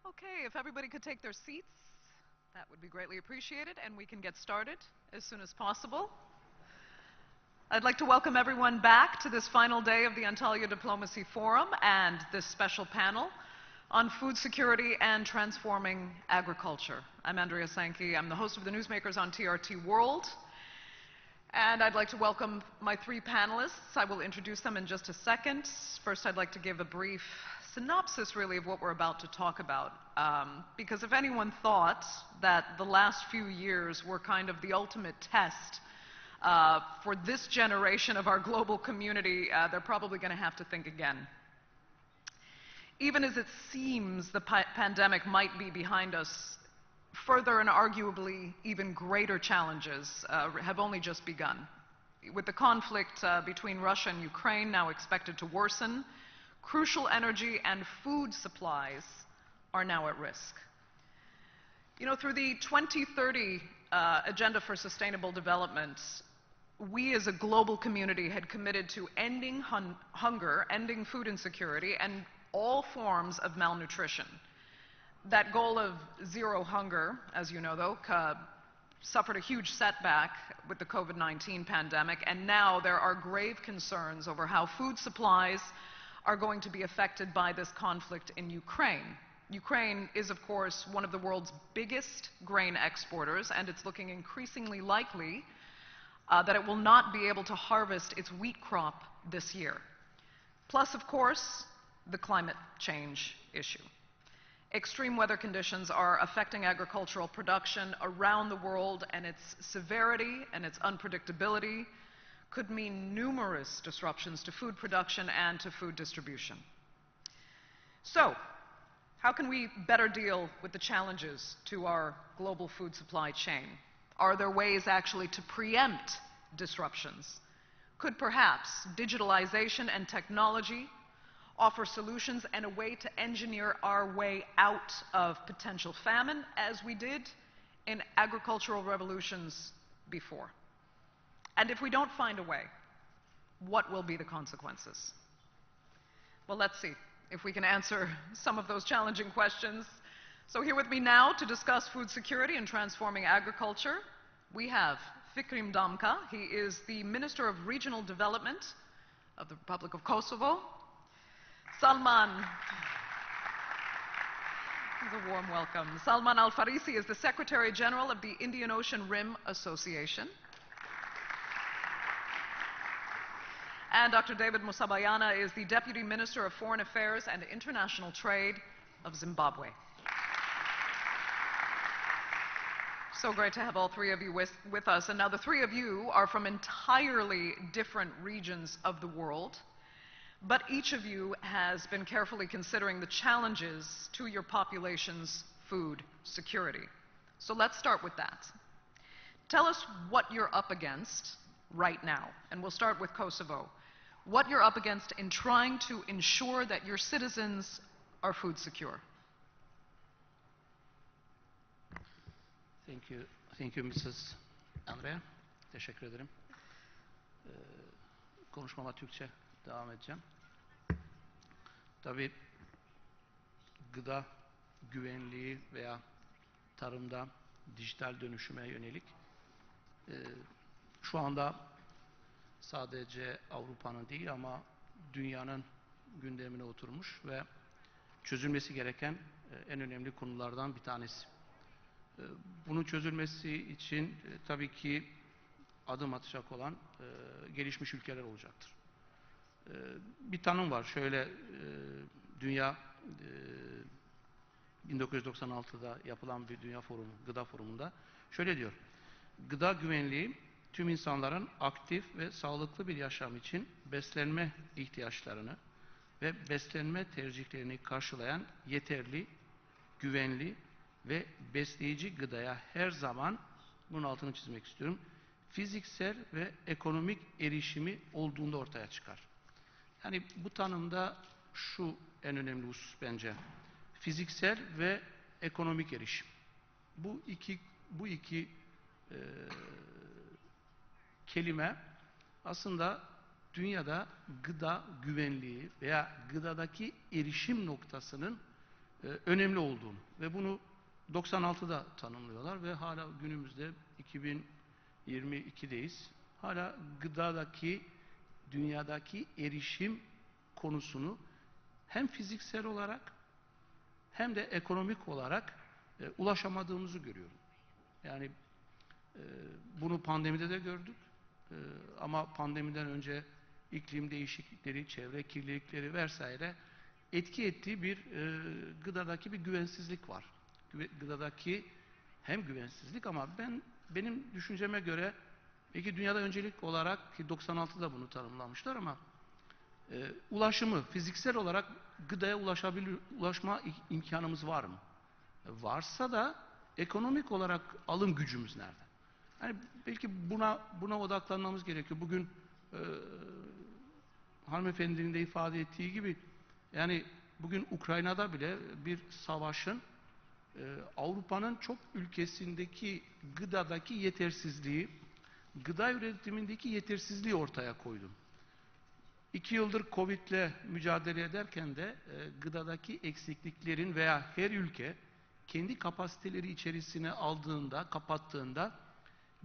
Okay, if everybody could take their seats, that would be greatly appreciated, and we can get started as soon as possible. I'd like to welcome everyone back to this final day of the Antalya Diplomacy Forum and this special panel on food security and transforming agriculture. I'm Andrea Sankey. I'm the host of the Newsmakers on TRT World. And I'd like to welcome my three panelists. I will introduce them in just a second. First, I'd like to give a brief synopsis, really, of what we're about to talk about. Because if anyone thought that the last few years were kind of the ultimate test for this generation of our global community, they're probably going to have to think again. Even as it seems the pandemic might be behind us, further and arguably even greater challenges have only just begun. With the conflict between Russia and Ukraine now expected to worsen, crucial energy and food supplies are now at risk. You know, through the 2030 Agenda for Sustainable Development, we as a global community had committed to ending hunger, ending food insecurity, and all forms of malnutrition. That goal of zero hunger, as you know, though, suffered a huge setback with the COVID-19 pandemic, and now there are grave concerns over how food supplies are going to be affected by this conflict in Ukraine. Ukraine is, of course, one of the world's biggest grain exporters, and it's looking increasingly likely that it will not be able to harvest its wheat crop this year. Plus, of course, the climate change issue. Extreme weather conditions are affecting agricultural production around the world, and its severity and its unpredictability could mean numerous disruptions to food production and to food distribution. So, how can we better deal with the challenges to our global food supply chain? Are there ways actually to preempt disruptions? Could perhaps digitalization and technology offer solutions and a way to engineer our way out of potential famine, as we did in agricultural revolutions before? And if we don't find a way, what will be the consequences? Well, let's see if we can answer some of those challenging questions. So here with me now to discuss food security and transforming agriculture, we have Fikrim Damka. He is the Minister of Regional Development of the Republic of Kosovo. Salman, a warm welcome. Salman Al-Farisi is the Secretary General of the Indian Ocean Rim Association. And Dr. David Musabayana is the Deputy Minister of Foreign Affairs and International Trade of Zimbabwe. So great to have all three of you with us. And now the three of you are from entirely different regions of the world, but each of you has been carefully considering the challenges to your population's food security. So let's start with that. Tell us what you're up against right now, and we'll start with Kosovo. What you're up against in trying to ensure that your citizens are food secure. Thank you, Mrs. Andrea. Teşekkür ederim. Konuşmama Türkçe devam edeceğim. Tabii gıda güvenliği veya tarımda dijital dönüşüme yönelik şu anda sadece Avrupa'nın değil ama dünyanın gündemine oturmuş ve çözülmesi gereken en önemli konulardan bir tanesi. Bunun çözülmesi için tabii ki adım atacak olan gelişmiş ülkeler olacaktır. Bir tanım var. Şöyle dünya 1996'da yapılan bir dünya forumu, gıda forumunda şöyle diyor. Gıda güvenliği tüm insanların aktif ve sağlıklı bir yaşam için beslenme ihtiyaçlarını ve beslenme tercihlerini karşılayan yeterli, güvenli ve besleyici gıdaya her zaman, bunun altını çizmek istiyorum, fiziksel ve ekonomik erişimi olduğunda ortaya çıkar. Yani bu tanımda şu en önemli husus bence. Fiziksel ve ekonomik erişim. Bu iki kelime aslında dünyada gıda güvenliği veya gıdadaki erişim noktasının önemli olduğunu ve bunu 96'da tanımlıyorlar ve hala günümüzde 2022'deyiz. Hala gıdadaki, dünyadaki erişim konusunu hem fiziksel olarak hem de ekonomik olarak ulaşamadığımızı görüyorum. Yani bunu pandemide de gördük. Ama pandemiden önce iklim değişiklikleri, çevre kirlilikleri vesaire etki ettiği bir gıdadaki bir güvensizlik var. Gıdadaki hem güvensizlik ama benim düşünceme göre belki dünyada öncelik olarak ki 96'da bunu tanımlamışlar ama ulaşımı fiziksel olarak gıdaya ulaşma imkanımız var mı? Varsa da ekonomik olarak alım gücümüz nerede? Yani belki buna odaklanmamız gerekiyor. Bugün hanımefendinin de ifade ettiği gibi yani bugün Ukrayna'da bile bir savaşın Avrupa'nın çok ülkesindeki gıdadaki yetersizliği, gıda üretimindeki yetersizliği ortaya koydu. 2 yıldır Covid'le mücadele ederken de gıdadaki eksikliklerin veya her ülke kendi kapasiteleri içerisine aldığında, kapattığında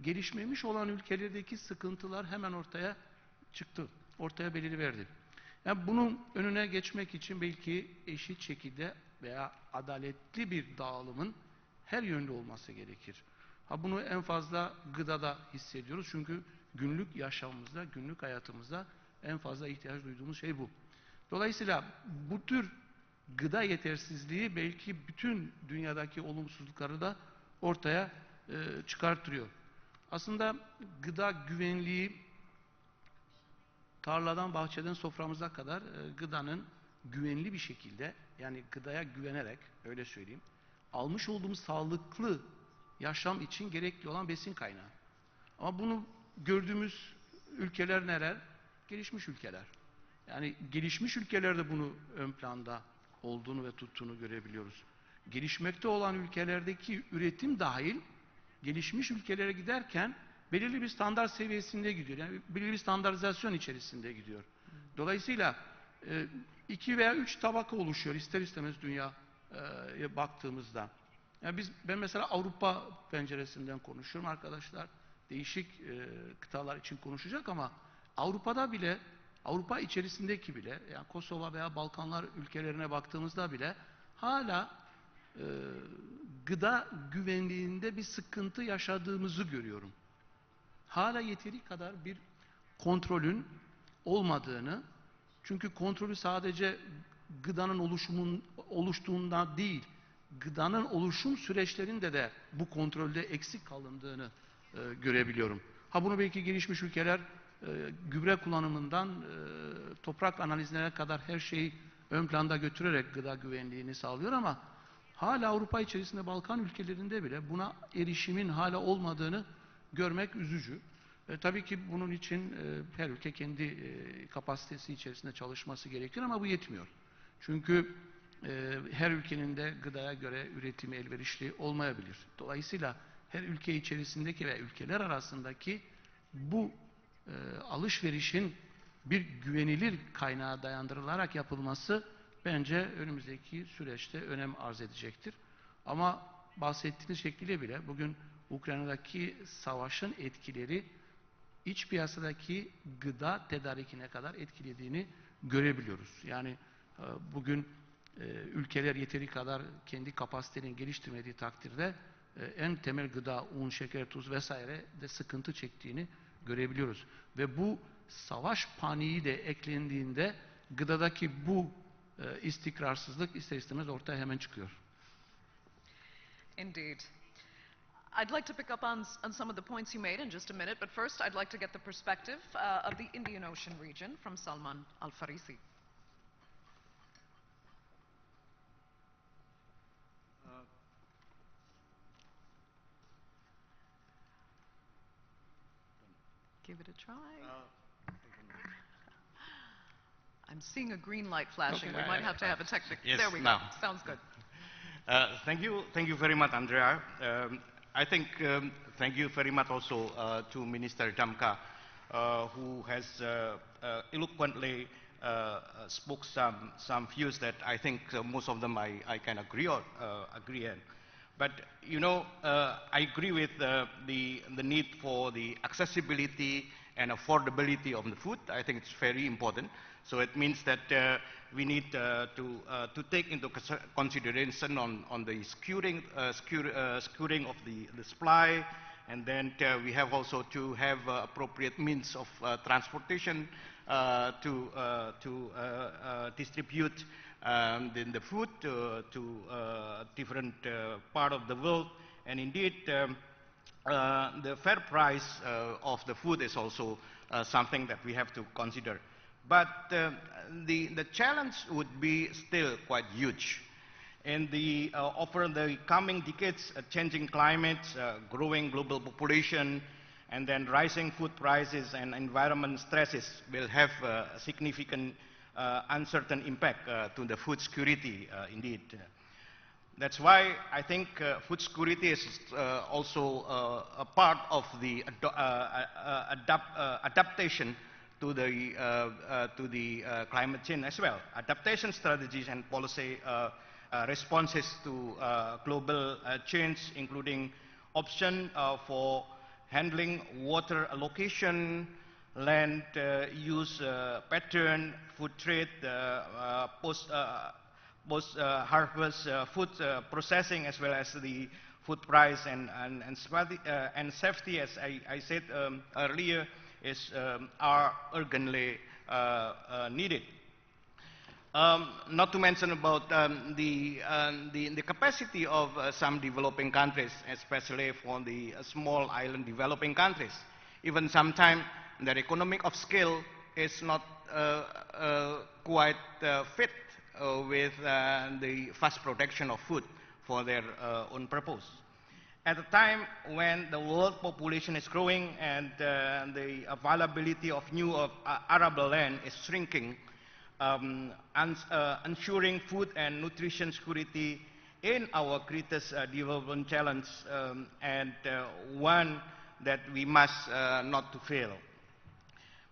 gelişmemiş olan ülkelerdeki sıkıntılar hemen ortaya çıktı. Ortaya beliriverdi. Yani bunun önüne geçmek için belki eşit şekilde veya adaletli bir dağılımın her yönlü olması gerekir. Bunu en fazla gıdada hissediyoruz. Çünkü günlük yaşamımızda, günlük hayatımızda en fazla ihtiyaç duyduğumuz şey bu. Dolayısıyla bu tür gıda yetersizliği belki bütün dünyadaki olumsuzlukları da ortaya çıkartıyor. Aslında gıda güvenliği tarladan, bahçeden, soframıza kadar gıdanın güvenli bir şekilde, yani gıdaya güvenerek, öyle söyleyeyim, almış olduğumuz sağlıklı yaşam için gerekli olan besin kaynağı. Ama bunu gördüğümüz ülkeler neler? Gelişmiş ülkeler. Yani gelişmiş ülkelerde bunu ön planda olduğunu ve tuttuğunu görebiliyoruz. Gelişmekte olan ülkelerdeki üretim dahil gelişmiş ülkelere giderken belirli bir standart seviyesinde gidiyor. Yani belirli bir standartizasyon içerisinde gidiyor. Dolayısıyla 2 veya 3 tabaka oluşuyor ister istemez dünyaya baktığımızda. Yani ben mesela Avrupa penceresinden konuşuyorum arkadaşlar. Değişik kıtalar için konuşacak ama Avrupa'da bile, Avrupa içerisindeki bile, yani Kosova veya Balkanlar ülkelerine baktığımızda bile hala gıda güvenliğinde bir sıkıntı yaşadığımızı görüyorum. Hala yeteri kadar bir kontrolün olmadığını, çünkü kontrolü sadece gıdanın oluştuğunda değil, gıdanın oluşum süreçlerinde de bu kontrolde eksik kalındığını görebiliyorum. Bunu belki gelişmiş ülkeler gübre kullanımından toprak analizlerine kadar her şeyi ön planda götürerek gıda güvenliğini sağlıyor ama hala Avrupa içerisinde Balkan ülkelerinde bile buna erişimin hala olmadığını görmek üzücü. Tabii ki bunun için her ülke kendi kapasitesi içerisinde çalışması gerekir ama bu yetmiyor. Çünkü her ülkenin de gıdaya göre üretimi elverişli olmayabilir. Dolayısıyla her ülke içerisindeki ve ülkeler arasındaki bu alışverişin bir güvenilir kaynağa dayandırılarak yapılması bence önümüzdeki süreçte önem arz edecektir. Ama bahsettiğiniz şekliyle bile bugün Ukrayna'daki savaşın etkileri iç piyasadaki gıda tedarikine kadar etkilediğini görebiliyoruz. Yani bugün ülkeler yeteri kadar kendi kapasitelerini geliştirmediği takdirde en temel gıda, un, şeker, tuz vesaire de sıkıntı çektiğini görebiliyoruz. Ve bu savaş paniği de eklendiğinde gıdadaki bu istikrarsızlık ister istemez ortaya hemen çıkıyor. Indeed. I'd like to pick up on some of the points you made in just a minute, but first I'd like to get the perspective of the Indian Ocean region from Salman Al-Farisi. Give it a try. I'm seeing a green light flashing. Okay. We might have to have a technical... Yes, there we now. go. Sounds good. Thank you very much, Andrea. I think thank you very much also to Minister Damka, who has eloquently spoke some views that I think most of them I can agree on. But you know, I agree with the need for the accessibility and affordability of the food. I think it's very important. So it means that we need to take into consideration on the skewing of the supply, and then we have also to have appropriate means of transportation to distribute the food to different part of the world. And indeed, the fair price of the food is also something that we have to consider. But the challenge would be still quite huge. In the, over the coming decades, changing climate, growing global population, and then rising food prices and environment stresses will have a significant uncertain impact to the food security indeed. That's why I think food security is also a part of the adaptation to the climate change as well. Adaptation strategies and policy responses to global change, including option for handling water allocation, land use pattern, food trade, post-harvest food processing, as well as the food price and safety, as I said earlier, are urgently needed. Not to mention about the capacity of some developing countries, especially for the small island developing countries. Even sometimes their economic of scale is not quite fit with the fast production of food for their own purpose. At a time when the world population is growing and the availability of new arable land is shrinking, ensuring food and nutrition security in our greatest development challenge, and one that we must not to fail.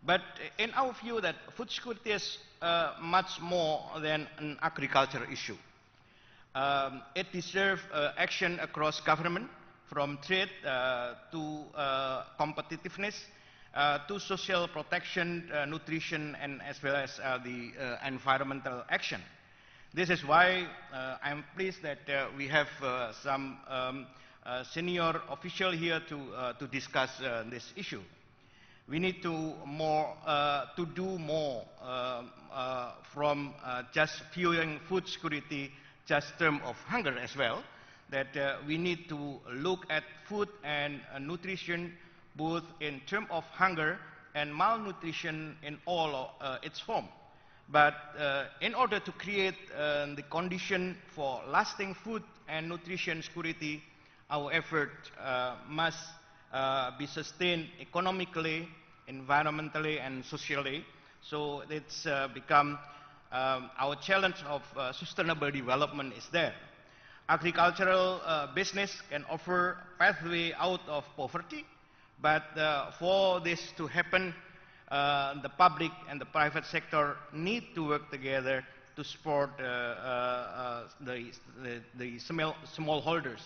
But in our view, that food security is much more than an agriculture issue. It deserves action across government, from trade to competitiveness, to social protection, nutrition, and as well as the environmental action. This is why I'm pleased that we have some senior official here to discuss this issue. We need to do more from just fueling food security, just term of hunger as well. That we need to look at food and nutrition both in terms of hunger and malnutrition in all its form. But in order to create the condition for lasting food and nutrition security, our effort must be sustained economically, environmentally, and socially. So it's become our challenge of sustainable development is there. Agricultural business can offer pathway out of poverty, but for this to happen, the public and the private sector need to work together to support the smallholders.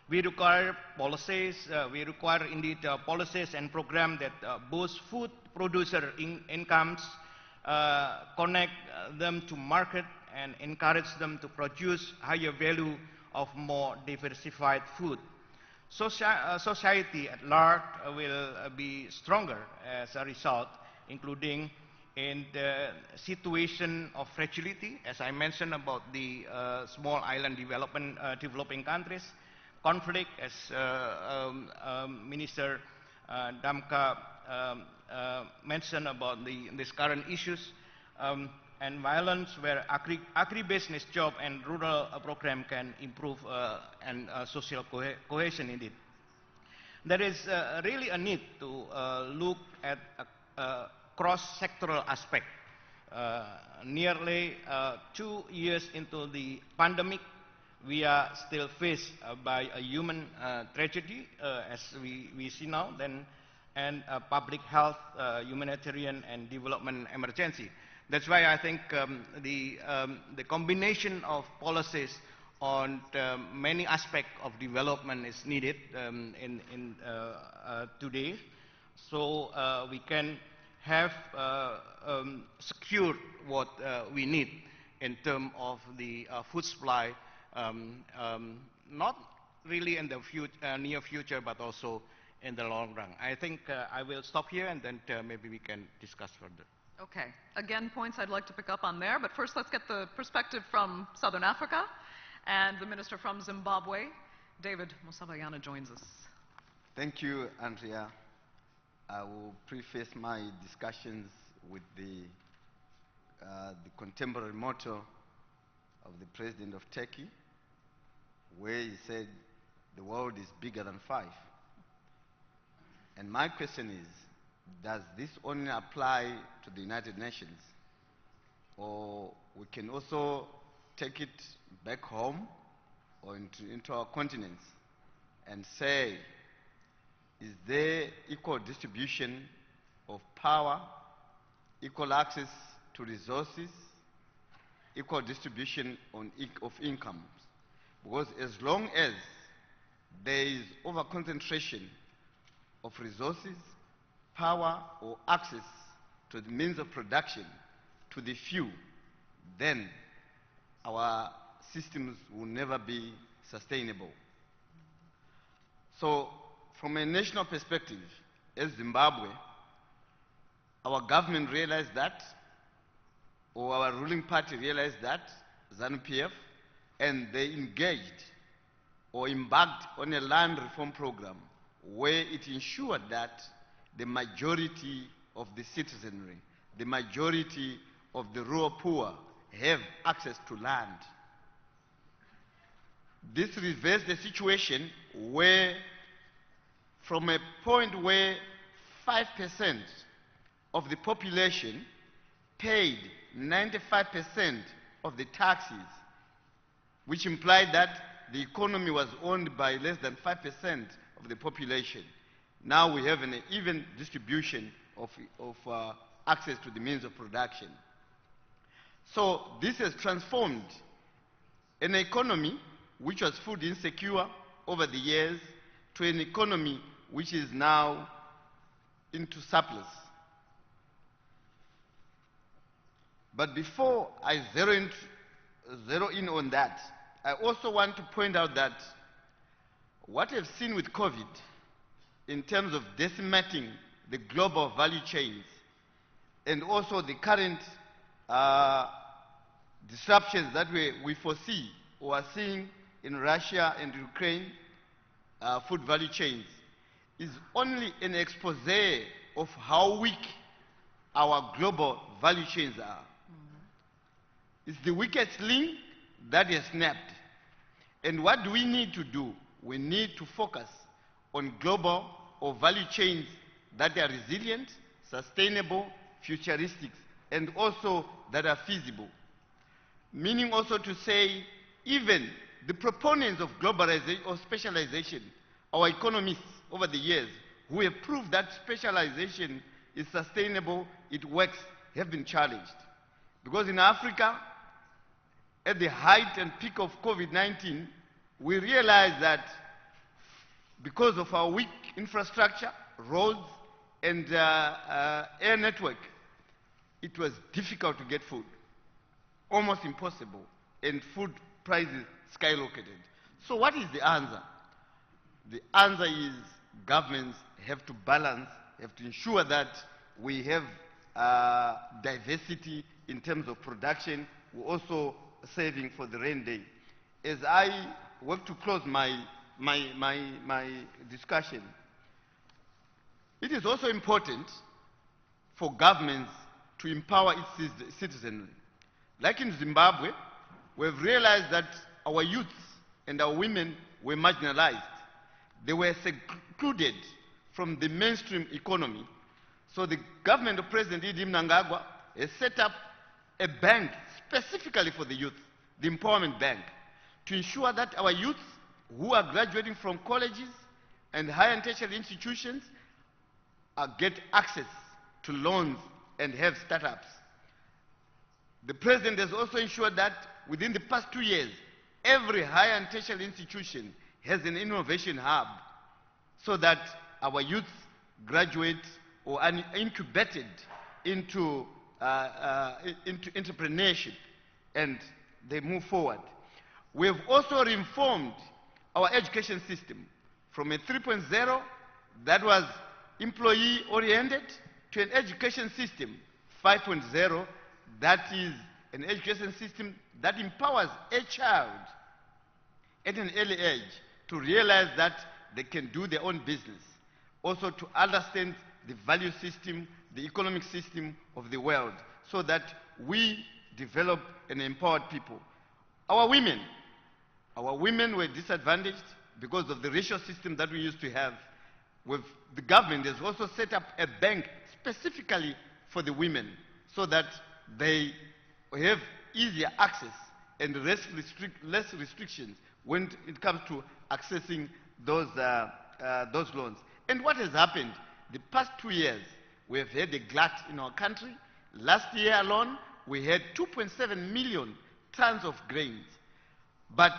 We require policies, we require indeed policies and programs that boost food producer incomes, connect them to market, and encourage them to produce higher value of more diversified food. Society at large will be stronger as a result, including in the situation of fragility, as I mentioned about the small island developing countries, conflict, as Minister Damka mentioned about these current issues, and violence, where agribusiness job and rural program can improve and social cohesion indeed. There is really a need to look at a cross-sectoral aspect. Nearly 2 years into the pandemic, we are still faced by a human tragedy, as we see now, and a public health, humanitarian, and development emergency. That's why I think the combination of policies on many aspects of development is needed today, so we can have secured what we need in terms of the food supply, not really in the near future, but also in the long run. I think I will stop here, and then maybe we can discuss further. Okay. Again, points I'd like to pick up on there, but first let's get the perspective from Southern Africa, and the minister from Zimbabwe, David Musabayana, joins us. Thank you, Andrea. I will preface my discussions with the contemporary motto of the President of Turkey, where he said, "The world is bigger than five." And my question is, does this only apply to the United Nations, or we can also take it back home or into our continents and say, is there equal distribution of power, equal access to resources, equal distribution of incomes? Because as long as there is over-concentration of resources, power, or access to the means of production to the few, then our systems will never be sustainable. So, from a national perspective, as Zimbabwe, our government realized that, or our ruling party realized that, ZANU-PF, and they engaged or embarked on a land reform program where it ensured that the majority of the citizenry, the majority of the rural poor have access to land. This reversed the situation where, from a point where 5% of the population paid 95% of the taxes, which implied that the economy was owned by less than 5% of the population. Now we have an even distribution of access to the means of production. So this has transformed an economy which was food insecure over the years to an economy which is now into surplus. But before I zero in on that, I also want to point out that what we've seen with COVID in terms of decimating the global value chains and also the current disruptions that we foresee or are seeing in Russia and Ukraine food value chains is only an expose of how weak our global value chains are. It's the weakest link that has snapped. And what do we need to do? We need to focus on global or value chains that are resilient, sustainable, futuristic, and also that are feasible. Meaning also to say, even the proponents of globalization or specialization, our economists over the years, who have proved that specialization is sustainable, it works, have been challenged. Because in Africa, at the height and peak of COVID-19, we realized that because of our weak infrastructure, roads, and air network, it was difficult to get food, almost impossible, and food prices skyrocketed. So what is the answer? The answer is governments have to balance, have to ensure that we have diversity in terms of production. We're also saving for the rain day. As I work to close my discussion, it is also important for governments to empower its citizenry. Like in Zimbabwe, we've realized that our youth and our women were marginalized. They were secluded from the mainstream economy. So the government of President Idi Mnangagwa has set up a bank specifically for the youth, the Empowerment Bank, to ensure that our youth who are graduating from colleges and higher and tertiary institutions get access to loans and have startups. The President has also ensured that within the past 2 years, every higher and tertiary institution has an innovation hub so that our youth graduate or are incubated into entrepreneurship and they move forward. We have also reformed our education system from a 3.0 that was employee-oriented to an education system 5.0 that is an education system that empowers a child at an early age to realize that they can do their own business, also to understand the value system, the economic system of the world, so that we develop and empowered people. Our women were disadvantaged because of the racial system that we used to have. With the government has also set up a bank specifically for the women so that they have easier access and less restrictions when it comes to accessing those loans. And what has happened? The past 2 years, we have had a glut in our country. Last year alone, we had 2.7 million tons of grains. But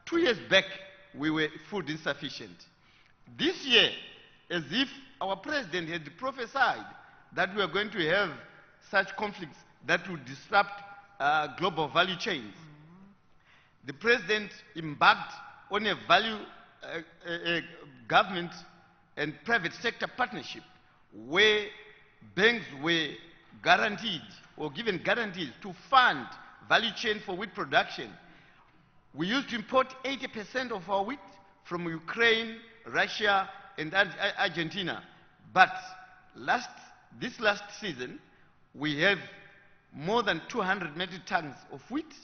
2 years back, we were food insufficient. This year, as if our president had prophesied that we are going to have such conflicts that would disrupt global value chains, the president embarked on a value government and private sector partnership where banks were guaranteed or given guarantees to fund value chain for wheat production. We used to import 80% of our wheat from Ukraine, Russia, and Argentina. But this last season, we have more than 200 metric tons of wheat,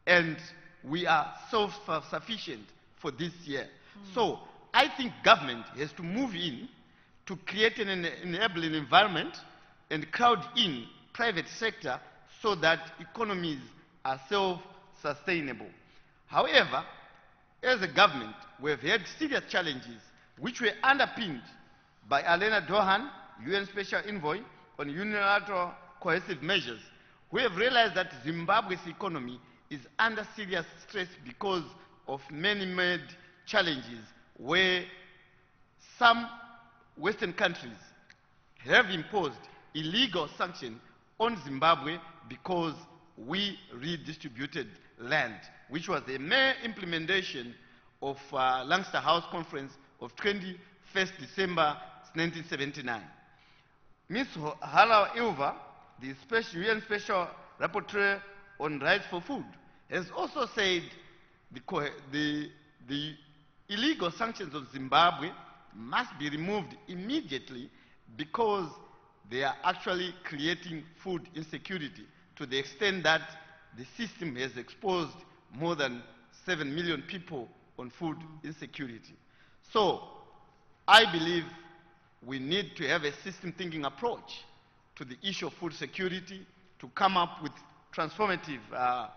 and we are self-sufficient for this year. So I think government has to move in to create an enabling environment and crowd in private sector so that economies are self-sustainable. However, as a government, we have had serious challenges which were underpinned by Alena Dohan, UN Special Envoy on unilateral coercive measures. We have realized that Zimbabwe's economy is under serious stress because of many challenges where some Western countries have imposed illegal sanctions on Zimbabwe because we redistributed land, which was a mere implementation of Lancaster House Conference of 21st December 1979. Ms. Hala Ilva, the UN Special Rapporteur on Rights for Food, has also said the illegal sanctions of Zimbabwe must be removed immediately because they are actually creating food insecurity to the extent that the system has exposed more than 7 million people on food insecurity. So I believe we need to have a system thinking approach to the issue of food security to come up with a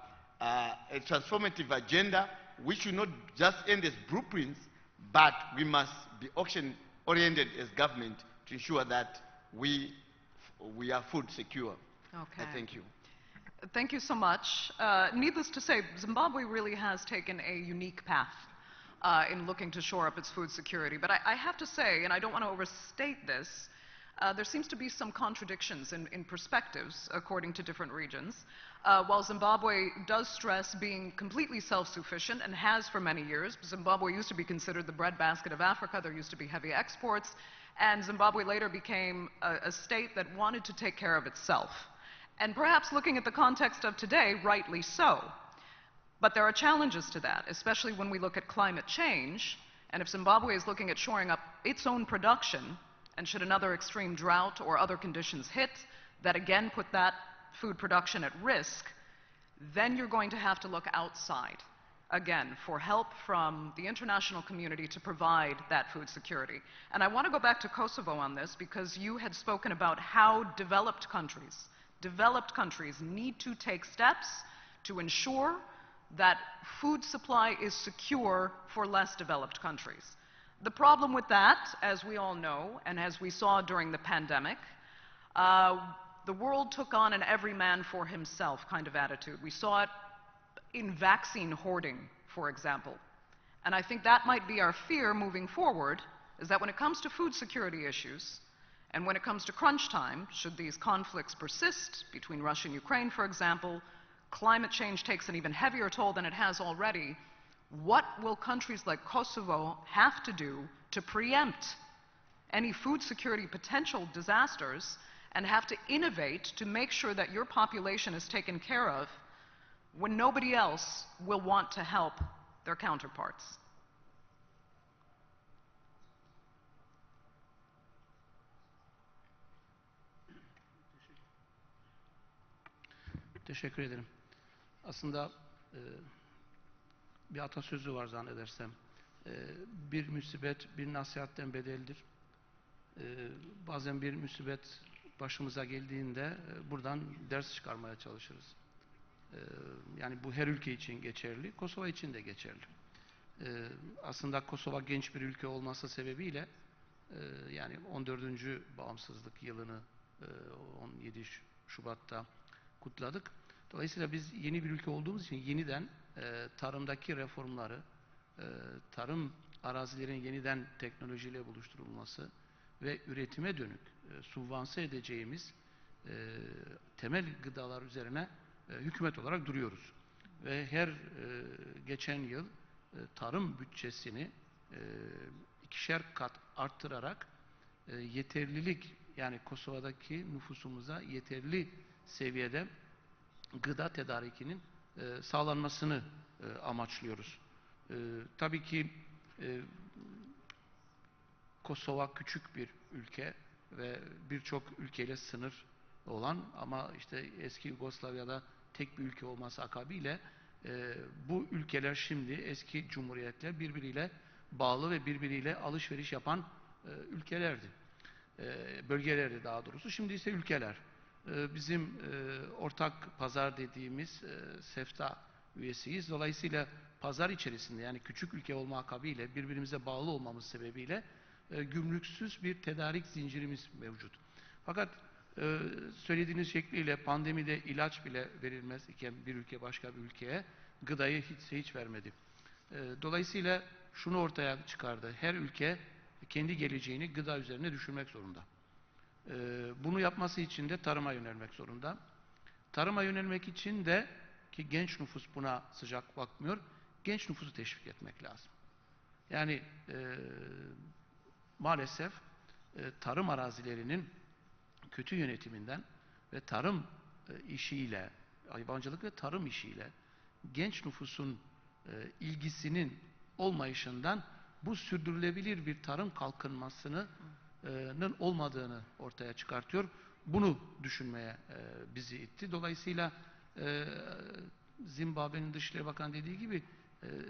transformative agenda which will not just end as blueprints, but we must be action-oriented as government to ensure that we are food secure. Okay. Thank you. Thank you so much. Needless to say, Zimbabwe really has taken a unique path in looking to shore up its food security. But I have to say, and I don't want to overstate this, there seems to be some contradictions in perspectives according to different regions. While Zimbabwe does stress being completely self-sufficient and has for many years, Zimbabwe used to be considered the breadbasket of Africa. There used to be heavy exports, and Zimbabwe later became a state that wanted to take care of itself. And perhaps looking at the context of today, rightly so. But there are challenges to that, especially when we look at climate change, and if Zimbabwe is looking at shoring up its own production, and should another extreme drought or other conditions hit that again put that food production at risk, then you're going to have to look outside, again, for help from the international community to provide that food security. And I want to go back to Kosovo on this because you had spoken about how developed countries need to take steps to ensure that food supply is secure for less developed countries. The problem with that, as we all know, and as we saw during the pandemic, the world took on an every man for himself kind of attitude. We saw it in vaccine hoarding, for example. And I think that might be our fear moving forward, is that when it comes to food security issues, and when it comes to crunch time, should these conflicts persist between Russia and Ukraine, for example, climate change takes an even heavier toll than it has already, what will countries like Kosovo have to do to preempt any food security potential disasters and have to innovate to make sure that your population is taken care of when nobody else will want to help their counterparts? Teşekkür ederim. Aslında bir atasözü var zannedersem. Bir musibet bir nasihatten bedeldir. Bazen bir musibet başımıza geldiğinde buradan ders çıkarmaya çalışırız. Yani bu her ülke için geçerli, Kosova için de geçerli. Aslında Kosova genç bir ülke olması sebebiyle yani 14. bağımsızlık yılını 17 Şubat'ta kutladık. Dolayısıyla biz yeni bir ülke olduğumuz için yeniden tarımdaki reformları, tarım arazilerin yeniden teknolojiyle buluşturulması ve üretime dönük subvanse edeceğimiz temel gıdalar üzerine hükümet olarak duruyoruz. Ve her geçen yıl tarım bütçesini 2'şer kat arttırarak yeterlilik, yani Kosova'daki nüfusumuza yeterli seviyede gıda tedarikinin sağlanmasını amaçlıyoruz. Tabii ki Kosova küçük bir ülke ve birçok ülkeyle sınır olan ama işte eski Yugoslavya'da tek bir ülke olması akabıyla bu ülkeler şimdi eski cumhuriyetler birbiriyle bağlı ve birbiriyle alışveriş yapan ülkelerdi. Bölgelerdi daha doğrusu. Şimdi ise ülkeler. Bizim ortak pazar dediğimiz SEFTA üyesiyiz. Dolayısıyla pazar içerisinde, yani küçük ülke olma akabıyla birbirimize bağlı olmamız sebebiyle gümrüksüz bir tedarik zincirimiz mevcut. Fakat söylediğiniz şekliyle pandemide ilaç bile verilmez iken bir ülke başka bir ülkeye gıdayı hiç vermedi. Dolayısıyla şunu ortaya çıkardı. Her ülke kendi geleceğini gıda üzerine düşünmek zorunda. Bunu yapması için de tarıma yönelmek zorunda. Tarıma yönelmek için de, ki genç nüfus buna sıcak bakmıyor, genç nüfusu teşvik etmek lazım. Yani maalesef tarım arazilerinin kötü yönetiminden ve tarım işiyle, hayvancılık ve tarım işiyle genç nüfusun ilgisinin olmayışından bu sürdürülebilir bir tarım kalkınmasının olmadığını ortaya çıkartıyor. Bunu düşünmeye bizi itti. Dolayısıyla Zimbabwe'nin Dışişleri Bakanı dediği gibi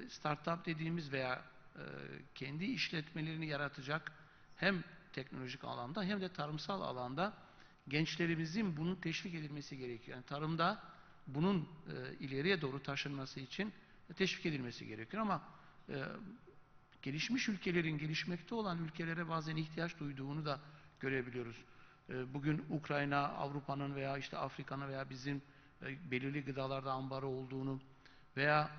startup dediğimiz veya kendi işletmelerini yaratacak hem teknolojik alanda hem de tarımsal alanda gençlerimizin bunun teşvik edilmesi gerekiyor. Yani tarımda bunun ileriye doğru taşınması için teşvik edilmesi gerekiyor ama gelişmiş ülkelerin gelişmekte olan ülkelere bazen ihtiyaç duyduğunu da görebiliyoruz. Bugün Ukrayna, Avrupa'nın veya işte Afrika'nın veya bizim belirli gıdalarda ambarı olduğunu veya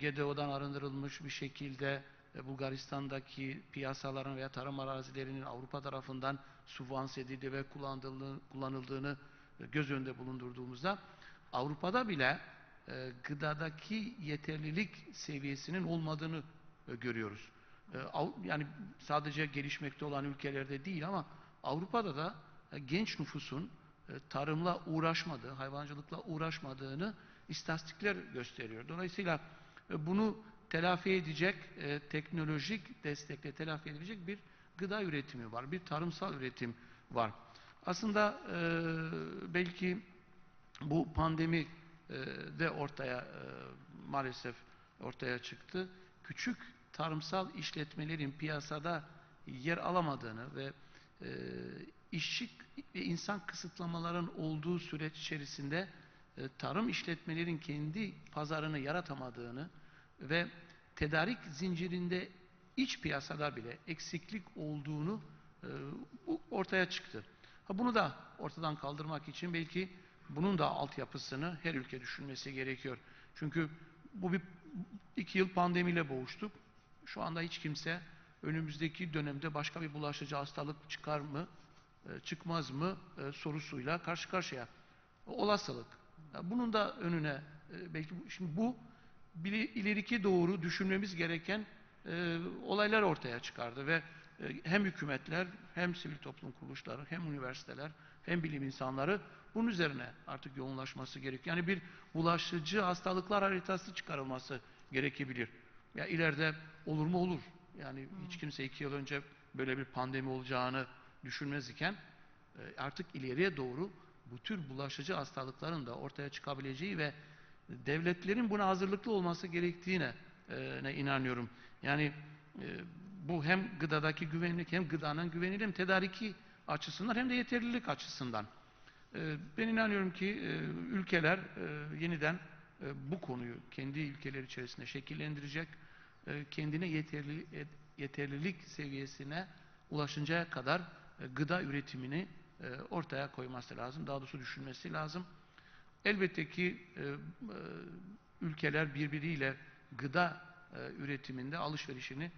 GDO'dan arındırılmış bir şekilde Bulgaristan'daki piyasaların veya tarım arazilerinin Avrupa tarafından subvanse edildiği ve kullanıldığını göz önünde bulundurduğumuzda Avrupa'da bile gıdadaki yeterlilik seviyesinin olmadığını görüyoruz. Yani sadece gelişmekte olan ülkelerde değil ama Avrupa'da da genç nüfusun tarımla uğraşmadığı, hayvancılıkla uğraşmadığını istatistikler gösteriyor. Dolayısıyla bunu telafi edecek, teknolojik destekle telafi edilecek bir gıda üretimi var, bir tarımsal üretim var. Aslında belki bu pandemi de maalesef ortaya çıktı. Küçük tarımsal işletmelerin piyasada yer alamadığını ve işçi ve insan kısıtlamaların olduğu süreç içerisinde tarım işletmelerin kendi pazarını yaratamadığını ve tedarik zincirinde iç piyasada bile eksiklik olduğunu ortaya çıktı. Bunu da ortadan kaldırmak için belki bunun da altyapısını her ülke düşünmesi gerekiyor. Çünkü bu 2 yıl pandemiyle boğuştuk. Şu anda hiç kimse önümüzdeki dönemde başka bir bulaşıcı hastalık çıkar mı, çıkmaz mı sorusuyla karşı karşıya. Olasılık. Bunun da önüne belki şimdi bu ileriki doğru düşünmemiz gereken olaylar ortaya çıkardı ve hem hükümetler hem sivil toplum kuruluşları hem üniversiteler hem bilim insanları bunun üzerine artık yoğunlaşması gerekiyor. Yani bir bulaşıcı hastalıklar haritası çıkarılması gerekebilir. Ya ileride olur mu olur. Yani hiç kimse 2 yıl önce böyle bir pandemi olacağını düşünmez iken artık ileriye doğru bu tür bulaşıcı hastalıkların da ortaya çıkabileceği ve devletlerin buna hazırlıklı olması gerektiğine inanıyorum. Yani bu hem gıdadaki güvenlik hem gıdanın güvenilirliği hem tedariki açısından hem de yeterlilik açısından. Ben inanıyorum ki ülkeler yeniden bu konuyu kendi ülkeleri içerisinde şekillendirecek, kendine yeterlilik seviyesine ulaşıncaya kadar gıda üretimini ortaya koyması lazım, daha doğrusu düşünmesi lazım. Elbette ki ülkeler birbiriyle gıda üretiminde alışverişini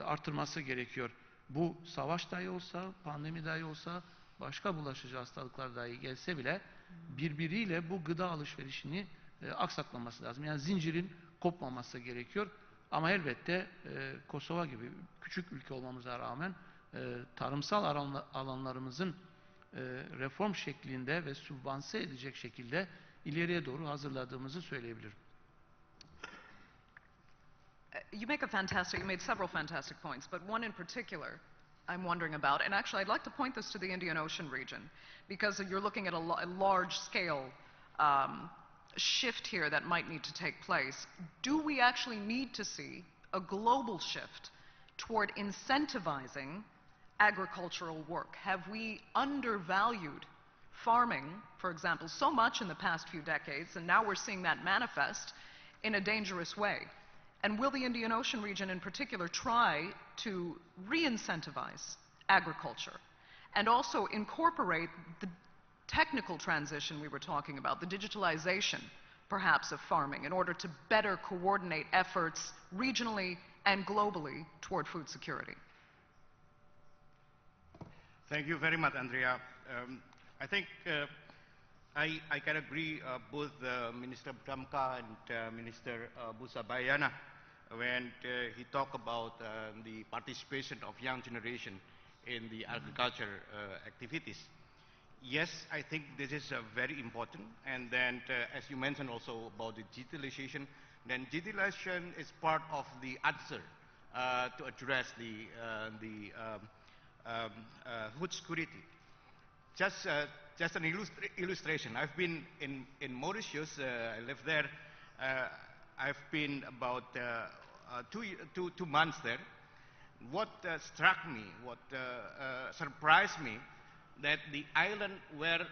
artırması gerekiyor. Bu savaş dahi olsa, pandemi dahi olsa, başka bulaşıcı hastalıklar dahi gelse bile birbiriyle bu gıda alışverişini aksatmaması lazım. Yani zincirin kopmaması gerekiyor. Ama elbette Kosova gibi küçük ülke olmamıza rağmen tarımsal alanlarımızın reform şeklinde ve sübvanse edecek şekilde ileriye doğru hazırladığımızı söyleyebilirim. You made several fantastic points, but one in particular I'm wondering about, and actually I'd like to point this to the Indian Ocean region, because you're looking at a large-scale shift here that might need to take place. Do we actually need to see a global shift toward incentivizing agricultural work? Have we undervalued farming, for example, so much in the past few decades, and now we're seeing that manifest in a dangerous way? And will the Indian Ocean region in particular try to re-incentivize agriculture and also incorporate the technical transition we were talking about, the digitalization perhaps of farming, in order to better coordinate efforts regionally and globally toward food security? Thank you very much, Andrea. I think I can agree both Minister Bramka and Minister Busabayana when he talked about the participation of young generation in the agriculture activities. Yes, I think this is very important. And then, as you mentioned also about the digitalization, then digitalization is part of the answer to address the food security. Just an illustration. I've been in Mauritius. I live there. I've been about 2 months there. What struck me, what surprised me, that the island were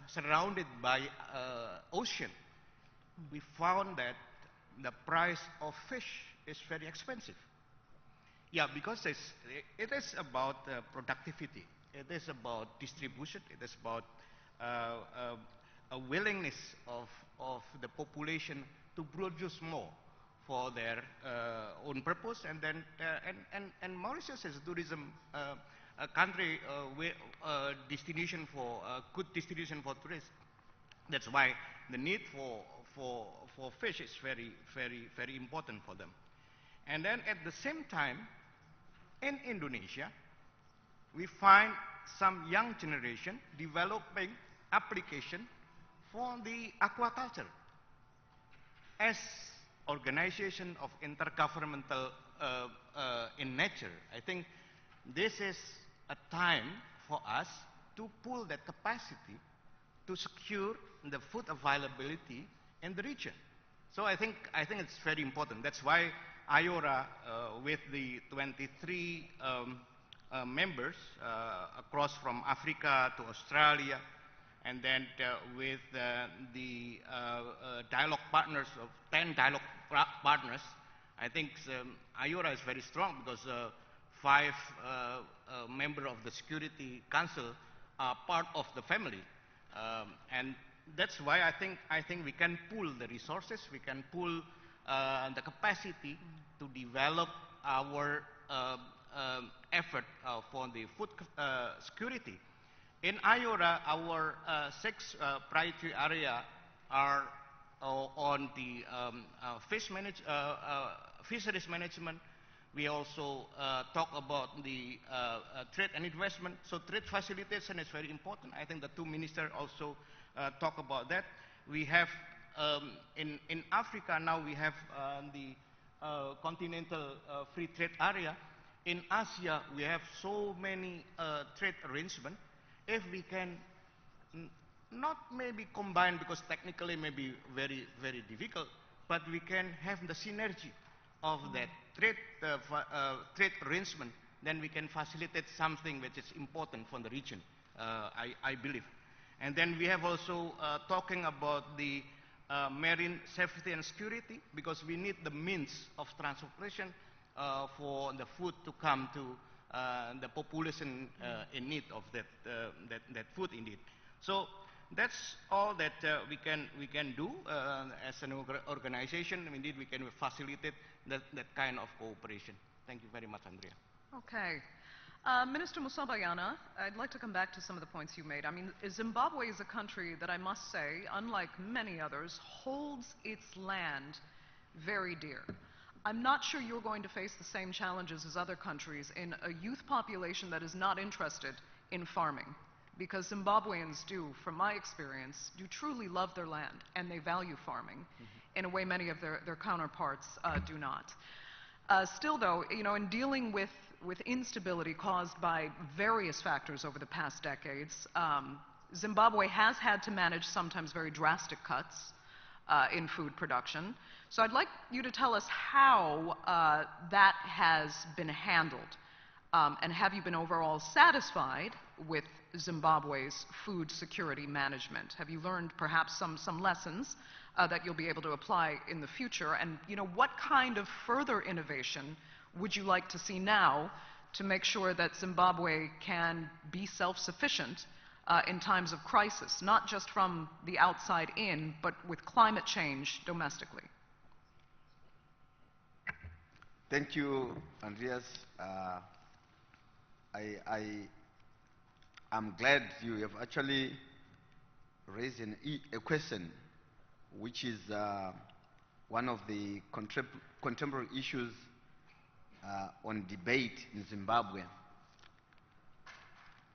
surrounded by ocean. We found that the price of fish is very expensive. Yeah, because it is about productivity. It is about distribution. It is about a willingness of the population to produce more for their own purpose. And then and Mauritius is a tourism a country with destination for good destination for tourists. That's why the need for fish is very important for them. And then at the same time, in Indonesia, we find some young generation developing application for the aquaculture. As organization of intergovernmental in nature, I think this is a time for us to pull that capacity to secure the food availability in the region. So I think it's very important. That's why IORA, with the 23 members across from Africa to Australia, and then with the dialogue partners of 10 dialogue partners, I think IORA is very strong because 5 members of the Security Council are part of the family. And that's why I think we can pool the resources, we can pool the capacity to develop our effort for the food security. In IORA, our 6 priority area are on the fisheries management. We also talk about the trade and investment. So trade facilitation is very important. I think the 2 ministers also talk about that. We have in Africa now we have the continental free trade area. In Asia we have so many trade arrangements. If we can not maybe combine, because technically may be very, very difficult, but we can have the synergy of that trade arrangement, then we can facilitate something which is important for the region, I believe. And then we have also talking about the marine safety and security, because we need the means of transportation for the food to come to the population in need of that food indeed. So that's all that we can do as an organization. Indeed, we can facilitate that kind of cooperation. Thank you very much, Andrea. Okay. Minister Musabayana, I'd like to come back to some of the points you made. I mean, Zimbabwe is a country that I must say, unlike many others, holds its land very dear. I'm not sure you're going to face the same challenges as other countries in a youth population that is not interested in farming, because Zimbabweans do, from my experience, do truly love their land and they value farming in a way many of their counterparts do not. Still though, you know, in dealing with instability caused by various factors over the past decades, Zimbabwe has had to manage sometimes very drastic cuts in food production. So I'd like you to tell us how that has been handled, and have you been overall satisfied with Zimbabwe's food security management? Have you learned perhaps some lessons that you'll be able to apply in the future? And you know, what kind of further innovation would you like to see now to make sure that Zimbabwe can be self-sufficient in times of crisis, not just from the outside in, but with climate change domestically? Thank you, Andreas. I'm glad you have actually raised a question which is one of the contemporary issues on debate in Zimbabwe.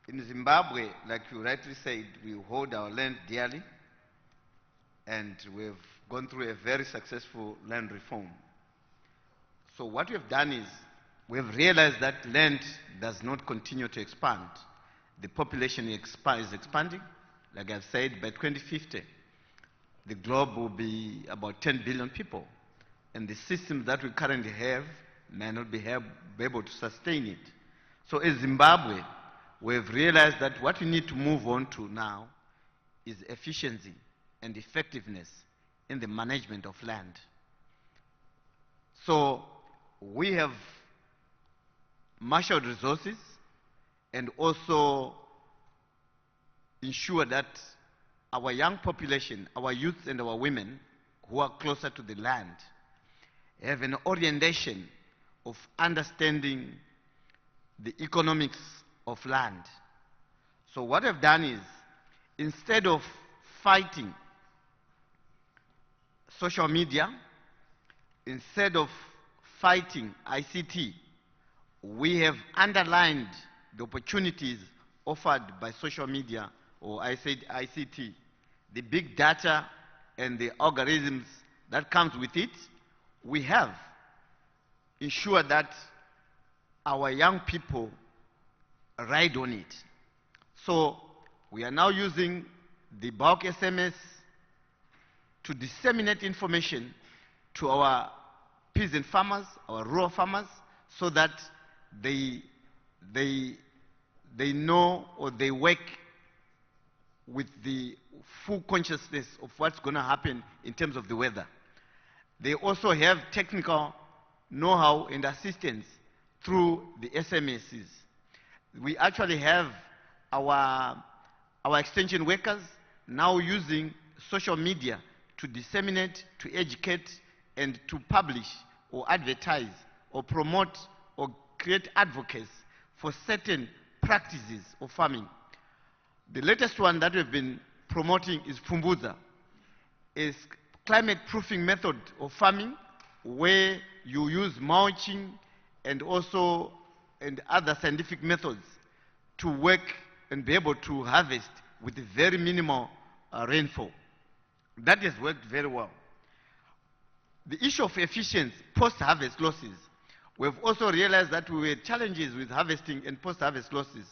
In Zimbabwe, like you rightly said, we hold our land dearly, and we've gone through a very successful land reform. So what we have done is we've realized that land does not continue to expand. The population is expanding. Like I've said, by 2050, the globe will be about 10 billion people, and the system that we currently have may not be able to sustain it. So in Zimbabwe, we've realized that what we need to move on to now is efficiency and effectiveness in the management of land. So we have marshaled resources and also ensure that our young population, our youth and our women who are closer to the land have an orientation of understanding the economics of land. So what I've done is, instead of fighting social media, instead of fighting ICT, we have underlined the opportunities offered by social media, or I said ICT, the big data and the algorithms that comes with it. We have ensured that our young people ride on it. So we are now using the bulk SMS to disseminate information to our peasant farmers, our rural farmers, so that they know, or they work with the full consciousness of what's going to happen in terms of the weather. They also have technical know-how and assistance through the SMSs. We actually have our our extension workers now using social media to disseminate, to educate, and to publish or advertise or promote or create advocates for certain practices of farming. The latest one that we've been promoting is Pumbuza, is climate proofing method of farming where you use mulching and also other scientific methods to work and be able to harvest with very minimal rainfall. That has worked very well. The issue of efficiency, post-harvest losses, we've also realized that we had challenges with harvesting and post-harvest losses,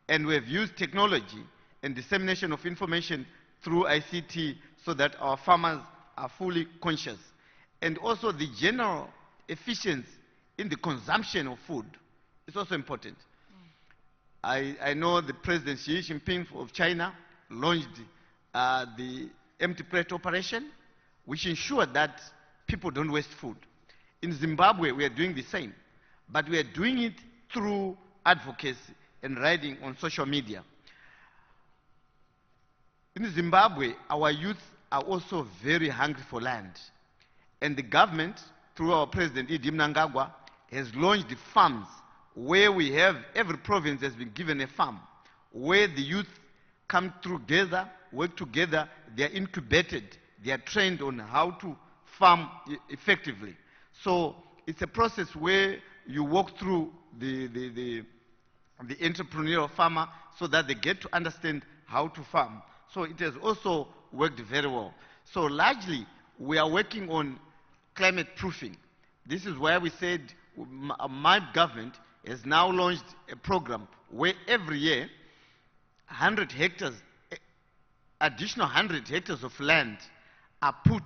and we've used technology and dissemination of information through ICT so that our farmers are fully conscious. And also the general efficiency in the consumption of food is also important. I know the President Xi Jinping of China launched the empty plate operation, which ensured that people don't waste food. In Zimbabwe, we are doing the same, but we are doing it through advocacy and writing on social media. In Zimbabwe, our youth are also very hungry for land. And the government, through our President Idi Mnangagwa, has launched farms where we have, every province has been given a farm, where the youth come together, work together, they are incubated, they are trained on how to farm effectively. So it's a process where you walk through the entrepreneurial farmer so that they get to understand how to farm. So it has also worked very well. So largely, we are working on climate proofing. This is why we said my government has now launched a program where every year 100 hectares, additional 100 hectares of land are put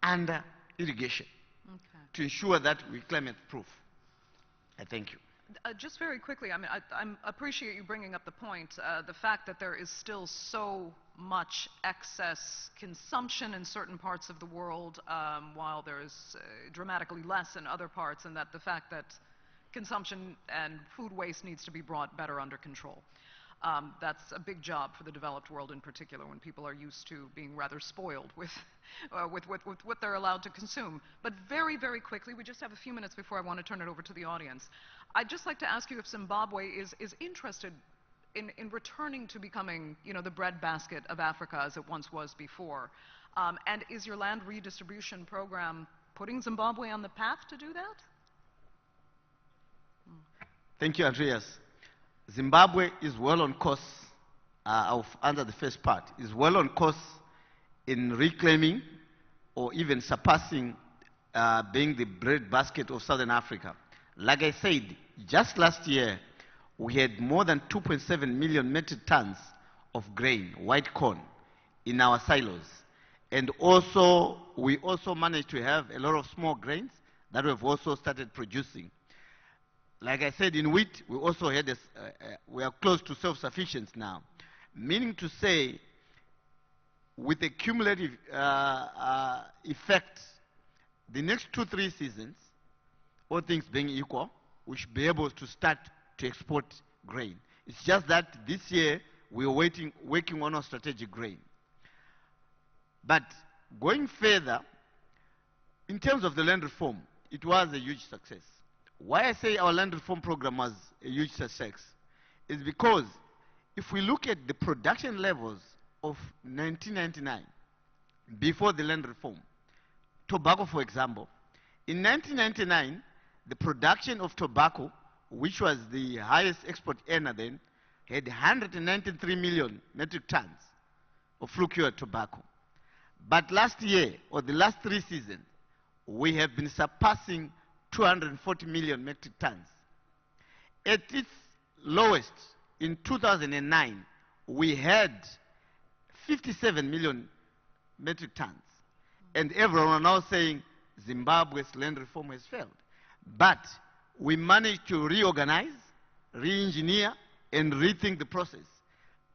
under irrigation to ensure that we climate proof. I thank you. Just very quickly, I mean, I appreciate you bringing up the point, the fact that there is still so much excess consumption in certain parts of the world, while there is dramatically less in other parts, and that the fact that consumption and food waste needs to be brought better under control. That's a big job for the developed world in particular, when people are used to being rather spoiled with what they're allowed to consume. But very, very quickly, we just have a few minutes before I want to turn it over to the audience. I'd just like to ask you if Zimbabwe is interested in returning to becoming, you know, the breadbasket of Africa as it once was before. And is your land redistribution program putting Zimbabwe on the path to do that? Thank you, Andreas. Zimbabwe is well on course, under the first part, is well on course in reclaiming or even surpassing being the breadbasket of Southern Africa. Like I said, just last year, we had more than 2.7 million metric tons of grain, white corn, in our silos. And also, we also managed to have a lot of small grains that we've also started producing. Like I said, in wheat, we also had we are close to self-sufficiency now. Meaning to say, with a cumulative effect, the next 2-3 seasons, all things being equal, we should be able to start to export grain. It's just that this year, we're working on our strategic grain. But going further, in terms of the land reform, it was a huge success. Why I say our land reform program was a huge success is because if we look at the production levels of 1999, before the land reform, tobacco, for example, in 1999, the production of tobacco, which was the highest export earner then, had 193 million metric tons of flue-cured tobacco. But last year, or the last 3 seasons, we have been surpassing 240 million metric tons. At its lowest, in 2009, we had 57 million metric tons. And everyone now saying Zimbabwe's land reform has failed. But we managed to reorganize, re-engineer, and rethink the process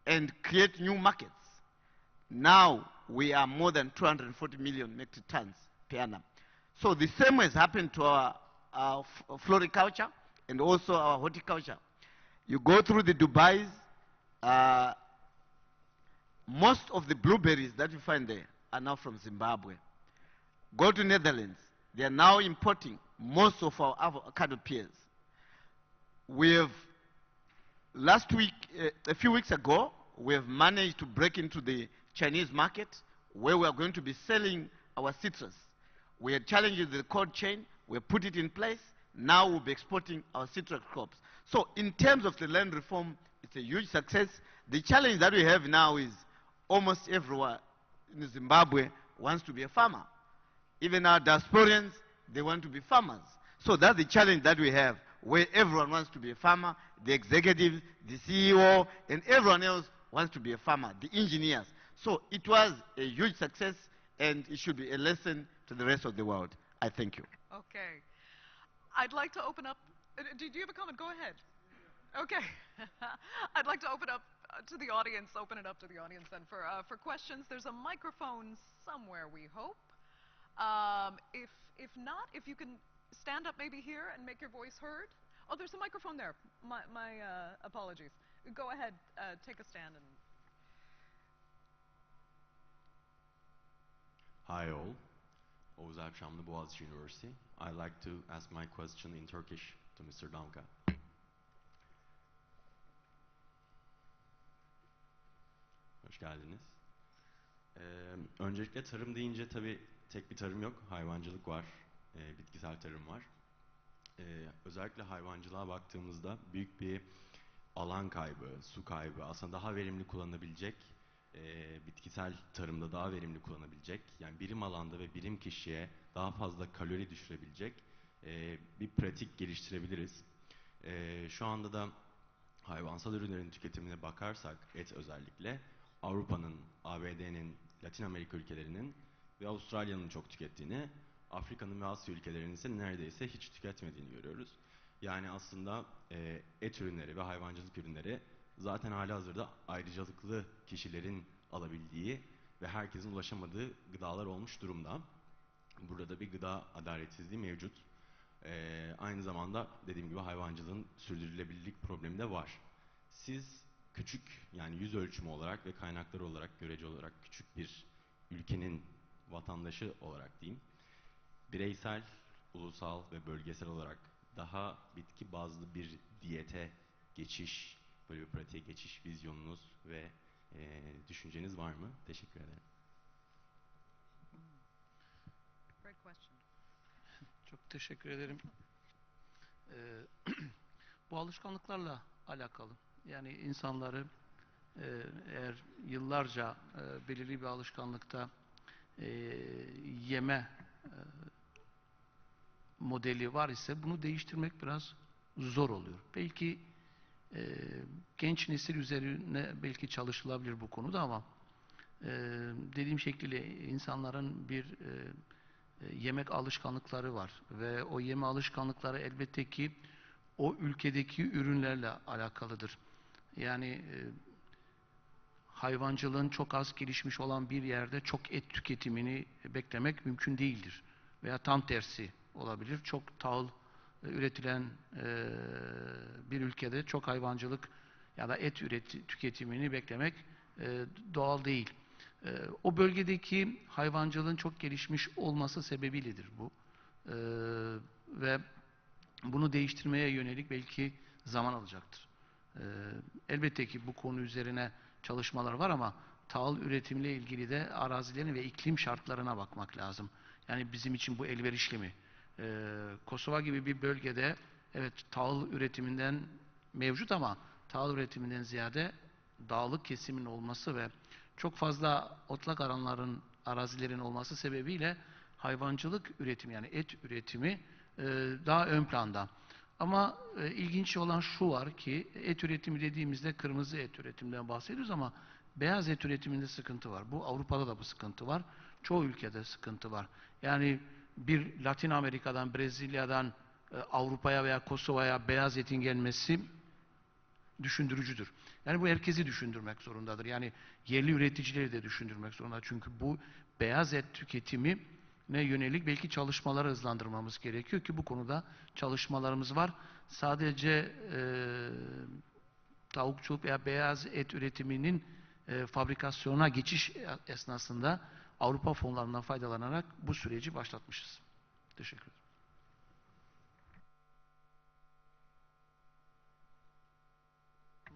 and create new markets. Now we are more than 240 million metric tons per annum. So the same has happened to our floriculture and also our horticulture. You go through the Dubai's, most of the blueberries that you find there are now from Zimbabwe. Go to Netherlands. They are now importing most of our avocado pears. We have, last week, a few weeks ago, we have managed to break into the Chinese market where we are going to be selling our citrus. We had challenges the cold chain. We put it in place. Now we'll be exporting our citrus crops. So in terms of the land reform, it's a huge success. The challenge that we have now is almost everyone in Zimbabwe wants to be a farmer. Even our diasporans, they want to be farmers. So that's the challenge that we have, where everyone wants to be a farmer, the executive, the CEO, and everyone else wants to be a farmer, the engineers. So it was a huge success, and it should be a lesson to the rest of the world. I thank you. Okay. I'd like to open up. Do you have a comment? Go ahead. Okay. I'd like to open up to the audience, open it up to the audience then for questions. There's a microphone somewhere, we hope. If not, if you can stand up maybe here and make your voice heard. Oh, there's a microphone there. My apologies. Go ahead, take a stand. Hi all. Oğuz Erşamlı, Boğaziçi University. I'd like to ask my question in Turkish to Mr. Damka. Hoş geldiniz. Öncelikle tarım deyince tabii tek bir tarım yok. Hayvancılık var, bitkisel tarım var. Özellikle hayvancılığa baktığımızda büyük bir alan kaybı, su kaybı, aslında daha verimli kullanılabilecek, bitkisel tarımda daha verimli kullanabilecek, yani birim alanda ve birim kişiye daha fazla kalori düşürebilecek bir pratik geliştirebiliriz. Şu anda da hayvansal ürünlerin tüketimine bakarsak, et özellikle, Avrupa'nın, ABD'nin, Latin Amerika ülkelerinin ve Avustralya'nın çok tükettiğini, Afrika'nın ve Asya ülkelerinin ise neredeyse hiç tüketmediğini görüyoruz. Yani aslında et ürünleri ve hayvancılık ürünleri zaten halihazırda ayrıcalıklı kişilerin alabildiği ve herkesin ulaşamadığı gıdalar olmuş durumda. Burada da bir gıda adaletsizliği mevcut. Aynı zamanda dediğim gibi hayvancılığın sürdürülebilirlik problemi de var. Siz küçük, yani yüz ölçümü olarak ve kaynakları olarak, görece olarak küçük bir ülkenin vatandaşı olarak diyeyim, bireysel, ulusal ve bölgesel olarak daha bitki bazlı bir diyete geçiş, böyle bir pratiğe geçiş vizyonunuz ve düşünceniz var mı? Teşekkür ederim. Great question. Çok teşekkür ederim. Bu alışkanlıklarla alakalı. Yani insanları eğer yıllarca belirli bir alışkanlıkta yeme modeli var ise bunu değiştirmek biraz zor oluyor. Belki genç nesil üzerine belki çalışılabilir bu konuda ama dediğim şekilde insanların bir yemek alışkanlıkları var ve o yeme alışkanlıkları elbette ki o ülkedeki ürünlerle alakalıdır. Yani hayvancılığın çok az gelişmiş olan bir yerde çok et tüketimini beklemek mümkün değildir. Veya tam tersi olabilir. Çok tahıl üretilen bir ülkede çok hayvancılık ya da et tüketimini beklemek doğal değil. O bölgedeki hayvancılığın çok gelişmiş olması sebebiyledir bu. Ve bunu değiştirmeye yönelik belki zaman alacaktır. Elbette ki bu konu üzerine çalışmalar var ama tahıl üretimiyle ilgili de arazilerin ve iklim şartlarına bakmak lazım. Yani bizim için bu elverişli mi? Kosova gibi bir bölgede evet tahıl üretiminden mevcut ama tahıl üretiminden ziyade dağlık kesimin olması ve çok fazla otlak alanların, arazilerin olması sebebiyle hayvancılık üretimi yani et üretimi daha ön planda. Ama ilginç olan şu var ki et üretimi dediğimizde kırmızı et üretiminden bahsediyoruz ama beyaz et üretiminde sıkıntı var. Bu Avrupa'da da bu sıkıntı var. Çoğu ülkede sıkıntı var. Yani bir Latin Amerika'dan, Brezilya'dan Avrupa'ya veya Kosova'ya beyaz etin gelmesi düşündürücüdür. Yani bu herkesi düşündürmek zorundadır. Yani yerli üreticileri de düşündürmek zorunda. Çünkü bu beyaz et tüketimi ne yönelik belki çalışmaları hızlandırmamız gerekiyor ki bu konuda çalışmalarımız var. Sadece tavukçuluk veya beyaz et üretiminin fabrikasyona geçiş esnasında Avrupa fonlarından faydalanarak bu süreci başlatmışız. Teşekkür ederim.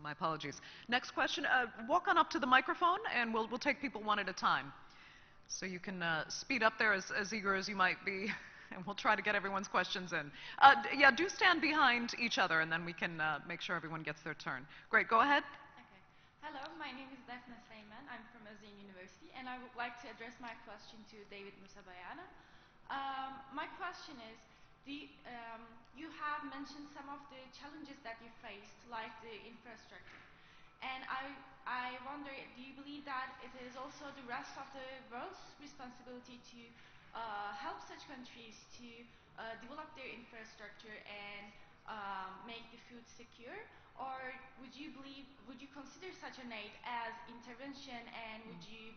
My apologies. Next question. Walk on up to the microphone, and we'll take people one at a time. So you can speed up there as eager as you might be, and we'll try to get everyone's questions in. Yeah, do stand behind each other, and then we can make sure everyone gets their turn. Great. Go ahead. Okay. Hello, my name is Defne Seymen. I'm from Özyeğin University, and I would like to address my question to David Musabayana. My question is, you have mentioned some of the challenges that you faced, like the infrastructure. And I wonder, do you believe that it is also the rest of the world's responsibility to help such countries to develop their infrastructure and make the food secure? Or would you consider such an aid as intervention, and would you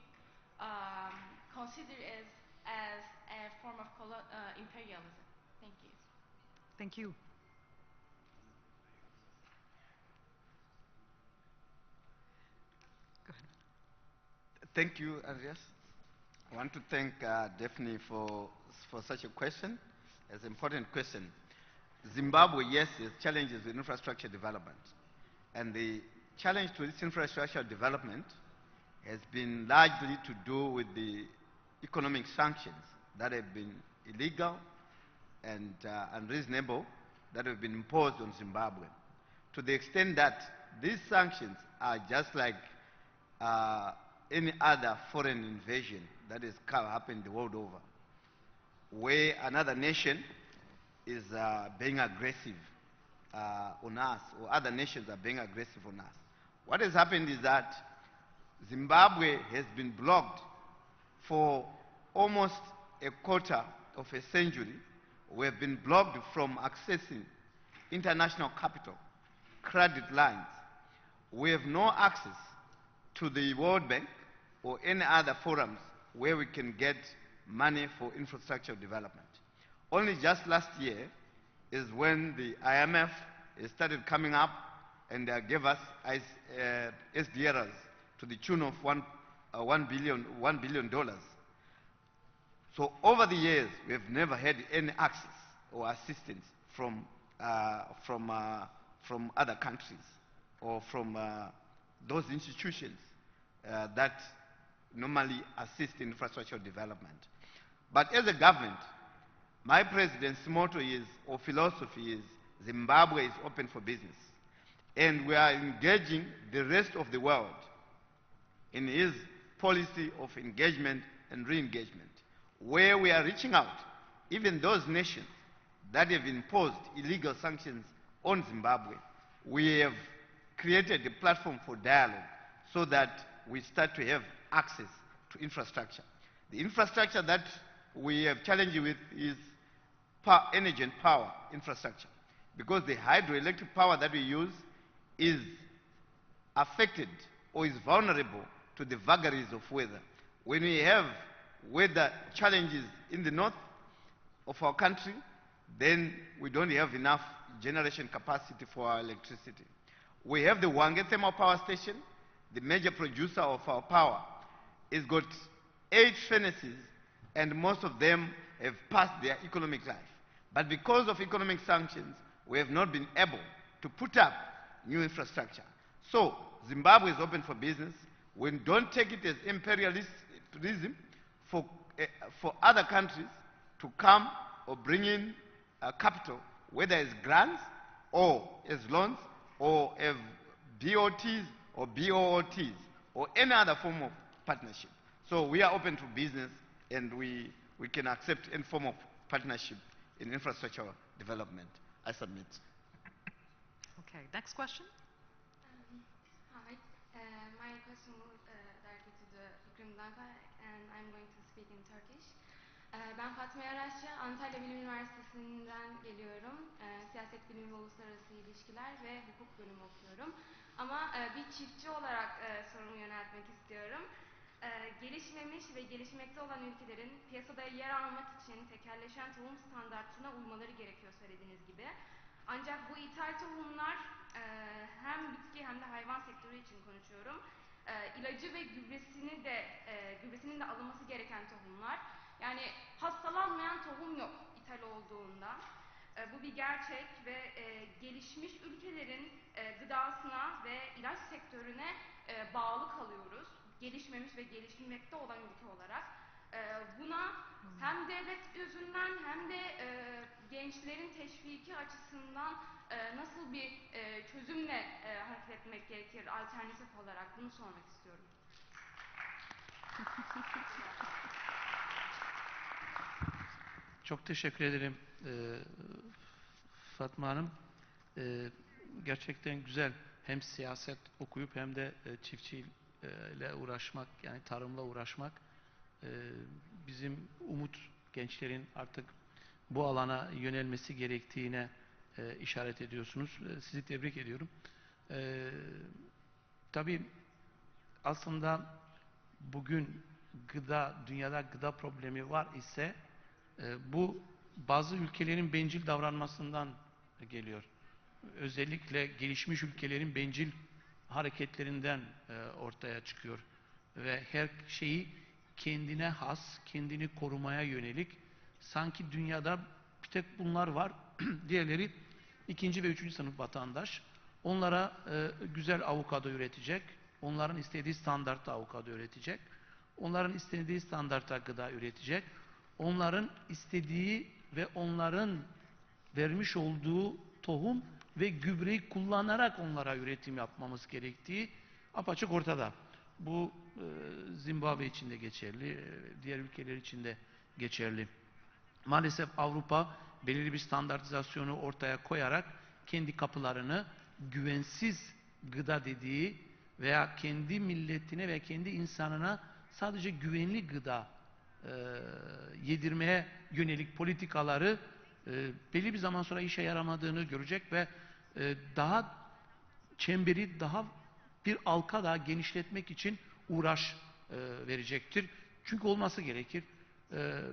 consider it as a form of imperialism? Thank you. Thank you. Go ahead. Thank you, Andreas. I want to thank Daphne for such a question. It's an important question. Zimbabwe, yes, has challenges with infrastructure development. And the challenge to this infrastructure development has been largely to do with the economic sanctions that have been illegal and unreasonable that have been imposed on Zimbabwe. To the extent that these sanctions are just like any other foreign invasion that has happened the world over, where another nation is being aggressive on us, or other nations are being aggressive on us. What has happened is that Zimbabwe has been blocked for almost a quarter of a century. We have been blocked from accessing international capital, credit lines. We have no access to the World Bank or any other forums where we can get money for infrastructure development. Only just last year is when the IMF started coming up and gave us SDRs to the tune of $1 billion. So over the years, we have never had any access or assistance from other countries or from those institutions that normally assist in infrastructure development. But as a government, my president's motto is, or philosophy is, Zimbabwe is open for business. And we are engaging the rest of the world in his policy of engagement and re-engagement, where we are reaching out, even those nations that have imposed illegal sanctions on Zimbabwe. We have created a platform for dialogue so that we start to have access to infrastructure. The infrastructure that we have challenged with is energy and power infrastructure, because the hydroelectric power that we use is affected or is vulnerable to the vagaries of weather. When we have weather challenges in the north of our country, then we don't have enough generation capacity for our electricity. We have the Hwange Thermal Power Station, the major producer of our power. It's got 8 furnaces, and most of them have passed their economic life. But because of economic sanctions, we have not been able to put up new infrastructure. So Zimbabwe is open for business. We don't take it as imperialism for other countries to come or bring in capital, whether as grants or as loans or as BOTs or BOOTs or any other form of partnership. So we are open to business, and we can accept any form of partnership in infrastructure development. I submit. Okay, next question. Hi, my question was directed to the Fikrim Danka, and I'm going to speak in Turkish. Ben Fatma Yaraşçı, Antalya Bilim Üniversitesi'nden geliyorum. Siyaset bilimi ve uluslararası ilişkiler ve hukuk bölümü okuyorum. Ama bir çiftçi olarak sorumu yöneltmek istiyorum. Gelişmemiş ve gelişmekte olan ülkelerin piyasada yer almak için tekelleşen tohum standartına uymaları gerekiyor söylediğiniz gibi. Ancak bu ithal tohumlar hem bitki hem de hayvan sektörü için konuşuyorum. ilacı ve gübresinin de alınması gereken tohumlar. Yani hastalanmayan tohum yok ithal olduğunda. Bu bir gerçek ve gelişmiş ülkelerin gıdasına ve ilaç sektörüne bağlı kalıyoruz. Gelişmemiş ve gelişmekte olan ülke olarak. Buna hem devlet yüzünden hem de gençlerin teşviki açısından nasıl bir çözümle hareket etmek gerekir alternatif olarak, bunu sormak istiyorum. Çok teşekkür ederim Fatma Hanım. Gerçekten güzel hem siyaset okuyup hem de çiftçiyle uğraşmak, yani tarımla uğraşmak. Bizim umut gençlerin artık bu alana yönelmesi gerektiğine işaret ediyorsunuz. Sizi tebrik ediyorum. Tabii aslında bugün dünyada gıda problemi var ise bu bazı ülkelerin bencil davranmasından geliyor. Özellikle gelişmiş ülkelerin bencil hareketlerinden ortaya çıkıyor. Ve her şeyi kendine has, kendini korumaya yönelik, sanki dünyada bir tek bunlar var, diğerleri ikinci ve üçüncü sınıf vatandaş. Onlara güzel avokado üretecek, onların istediği standartta avokado üretecek, onların istediği standartta gıda üretecek, onların istediği ve onların vermiş olduğu tohum ve gübreyi kullanarak onlara üretim yapmamız gerektiği apaçık ortada. Bu Zimbabwe için de geçerli, diğer ülkeler için de geçerli. Maalesef Avrupa belirli bir standartizasyonu ortaya koyarak kendi kapılarını güvensiz gıda dediği veya kendi milletine ve kendi insanına sadece güvenli gıda yedirmeye yönelik politikaları belli bir zaman sonra işe yaramadığını görecek ve çemberi daha bir halka daha genişletmek için uğraş verecektir. Çünkü olması gerekir.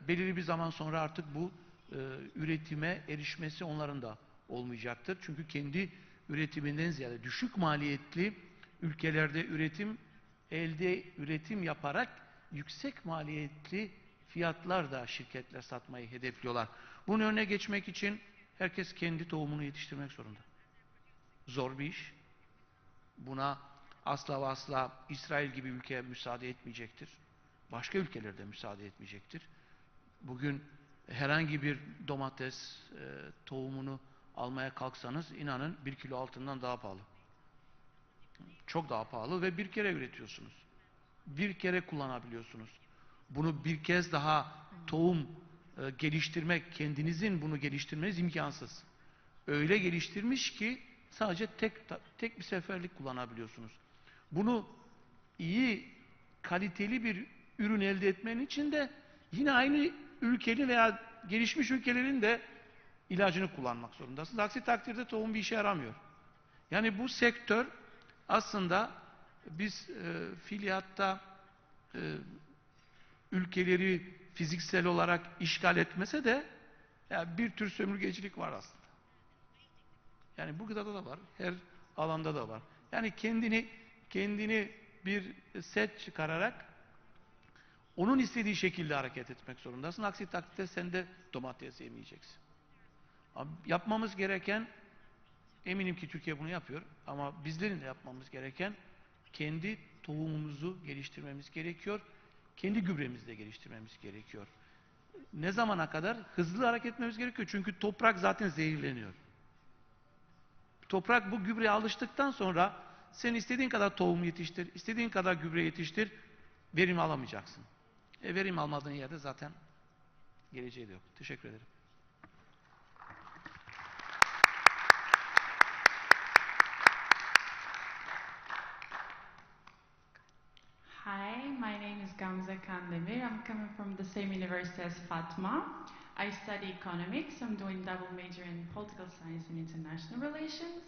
Belirli bir zaman sonra artık bu üretime erişmesi onların da olmayacaktır. Çünkü kendi üretiminden ziyade düşük maliyetli ülkelerde üretim yaparak yüksek maliyetli fiyatlar şirketler satmayı hedefliyorlar. Bunun önüne geçmek için herkes kendi tohumunu yetiştirmek zorunda. Zor bir iş. Buna asla ve asla İsrail gibi ülke müsaade etmeyecektir. Başka ülkeler de müsaade etmeyecektir. Bugün herhangi bir domates tohumunu almaya kalksanız inanın 1 kilo altından daha pahalı. Çok daha pahalı ve bir kere üretiyorsunuz. Bir kere kullanabiliyorsunuz. Bunu bir kez daha tohum geliştirmek, kendinizin bunu geliştirmeniz imkansız. Öyle geliştirmiş ki sadece tek bir seferlik kullanabiliyorsunuz. Bunu iyi, kaliteli bir ürün elde etmenin için de yine aynı ülkenin veya gelişmiş ülkelerin de ilacını kullanmak zorundasınız. Aksi takdirde tohum bir işe yaramıyor. Yani bu sektör aslında biz fiiliyatta ülkeleri fiziksel olarak işgal etmese de yani bir tür sömürgecilik var aslında. Yani bu gıdada da var, her alanda da var. Yani kendini bir set çıkararak onun istediği şekilde hareket etmek zorundasın. Aksi takdirde sen de domates yemeyeceksin. Yapmamız gereken, eminim ki Türkiye bunu yapıyor ama bizlerin de yapmamız gereken kendi tohumumuzu geliştirmemiz gerekiyor. Kendi gübremizi de geliştirmemiz gerekiyor. Ne zamana kadar? Hızlı hareket etmemiz gerekiyor. Çünkü toprak zaten zehirleniyor. Toprak bu gübreye alıştıktan sonra sen istediğin kadar tohum yetiştir, istediğin kadar gübre yetiştir, verim alamayacaksın. Verim almadığın yerde zaten geleceği de yok. Teşekkür ederim. Hi, my name is Gamze Kandemir. I'm coming from the same university as Fatma. I study economics. I'm doing double major in political science and international relations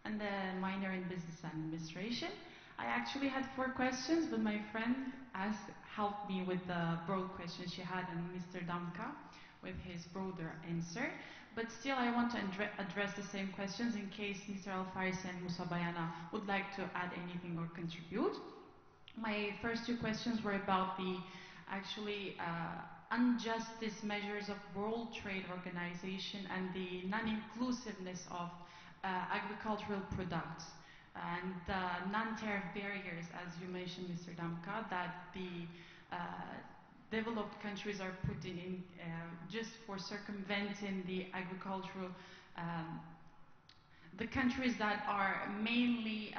and a minor in business administration. I actually had 4 questions, but my friend helped me with the broad questions she had and Mr. Damka with his broader answer. But still, I want to address the same questions in case Mr. Alfaris and Musa Bayana would like to add anything or contribute. My first two questions were about the actually injustice measures of World Trade Organization and the non-inclusiveness of agricultural products and non-tariff barriers, as you mentioned, Mr. Damka, that the developed countries are putting in just for circumventing the agricultural the countries that are mainly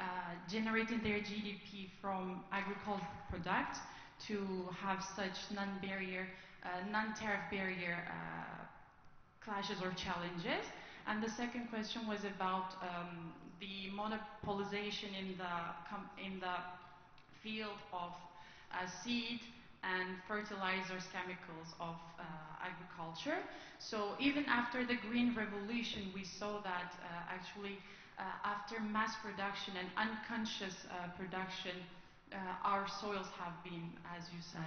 generating their GDP from agricultural products to have such non-barrier, non-tariff barrier clashes or challenges. And the second question was about the monopolization in the field of seed and fertilizers, chemicals of agriculture. So even after the Green Revolution, we saw that actually after mass production and unconscious production, our soils have been, as you said,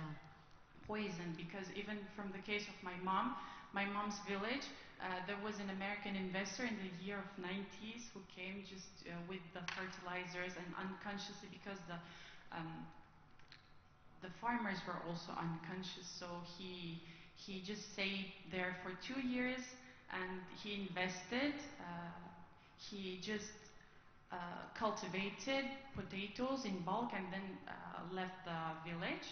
poisoned. Because even from the case of my mom's village, there was an American investor in the year of 90s who came just with the fertilizers and unconsciously, because the farmers were also unconscious, so he just stayed there for 2 years and he invested. He just cultivated potatoes in bulk and then left the village.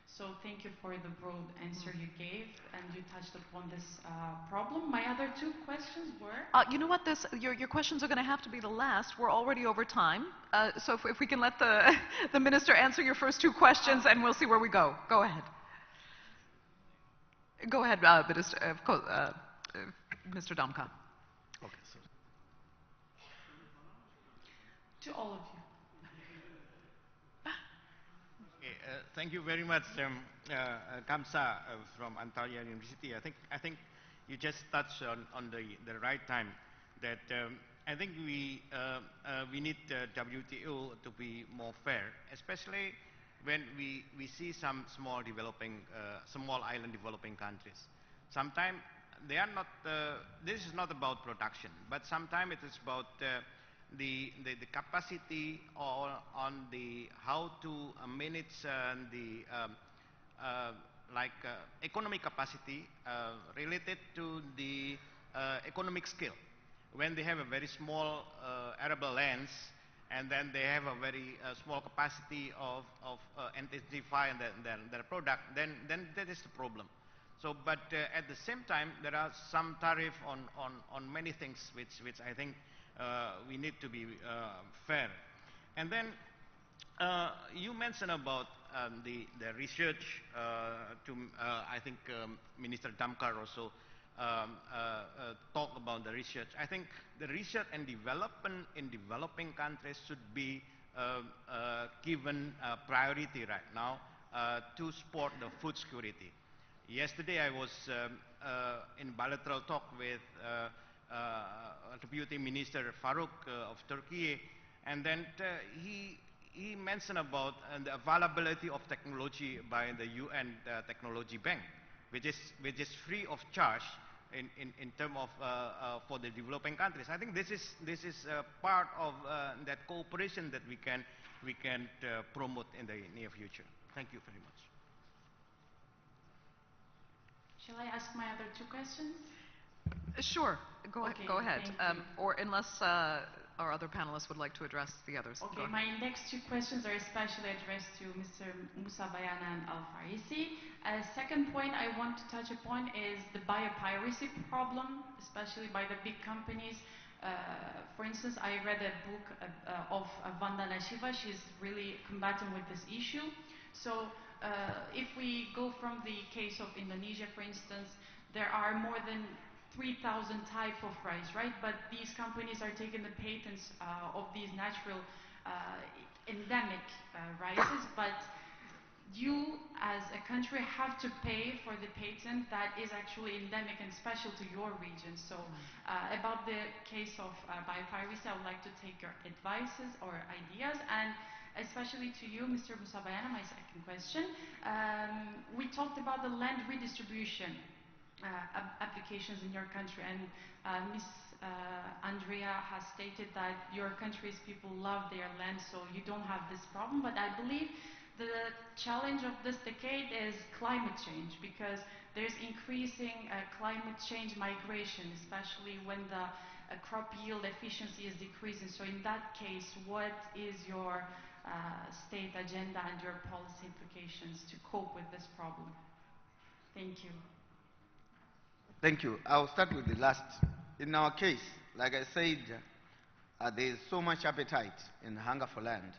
So thank you for the broad answer you gave, and you touched upon this problem. My other two questions were... You know what, your questions are going to have to be the last. We're already over time. So if we can let the minister answer your first two questions, and we'll see where we go. Go ahead. Go ahead, Minister, Mr. Damka. Okay, so. To all of you. Thank you very much, Kamsa from Antalya University. I think you just touched on the right time that I think we need WTO to be more fair, especially when we see some small island developing countries. Sometimes they are not. This is not about production, but sometimes it is about the capacity or on the how to manage the economic capacity related to the economic scale. When they have a very small arable lands, and then they have a very small capacity of intensifying their product, then that is the problem. So, but at the same time, there are some tariff on many things which I think we need to be fair. And then you mentioned about the research. I think Minister Damkar also talk about the research. I think the research and development in developing countries should be given priority right now to support the food security. Yesterday I was in bilateral talk with Deputy Minister Farouk of Turkey, and then he mentioned about the availability of technology by the UN Technology Bank, which is free of charge in terms of for the developing countries. I think this is part of that cooperation that we can promote in the near future. Thank you very much. Shall I ask my other two questions? Sure, go ahead. Thank you. Or unless our other panelists would like to address the others. Okay, my next two questions are especially addressed to Mr. Musa Bayana and Al Farisi. Second point I want to touch upon is the biopiracy problem, especially by the big companies. For instance, I read a book of Vandana Shiva. She's really combating with this issue. So if we go from the case of Indonesia, for instance, there are more than 3,000 type of rice, right? But these companies are taking the patents of these natural endemic rices, but you as a country have to pay for the patent that is actually endemic and special to your region. So about the case of biopiracy, I would like to take your advices or ideas, and especially to you, Mr. Musabayana, my second question. We talked about the land redistribution applications in your country, and Ms. Andrea has stated that your country's people love their land, so you don't have this problem. But I believe The challenge of this decade is climate change, because there's increasing climate change migration, especially when the crop yield efficiency is decreasing. So in that case, what is your state agenda and your policy implications to cope with this problem? Thank you. Thank you. I'll start with the last. In our case, like I said, there is so much appetite and hunger for land.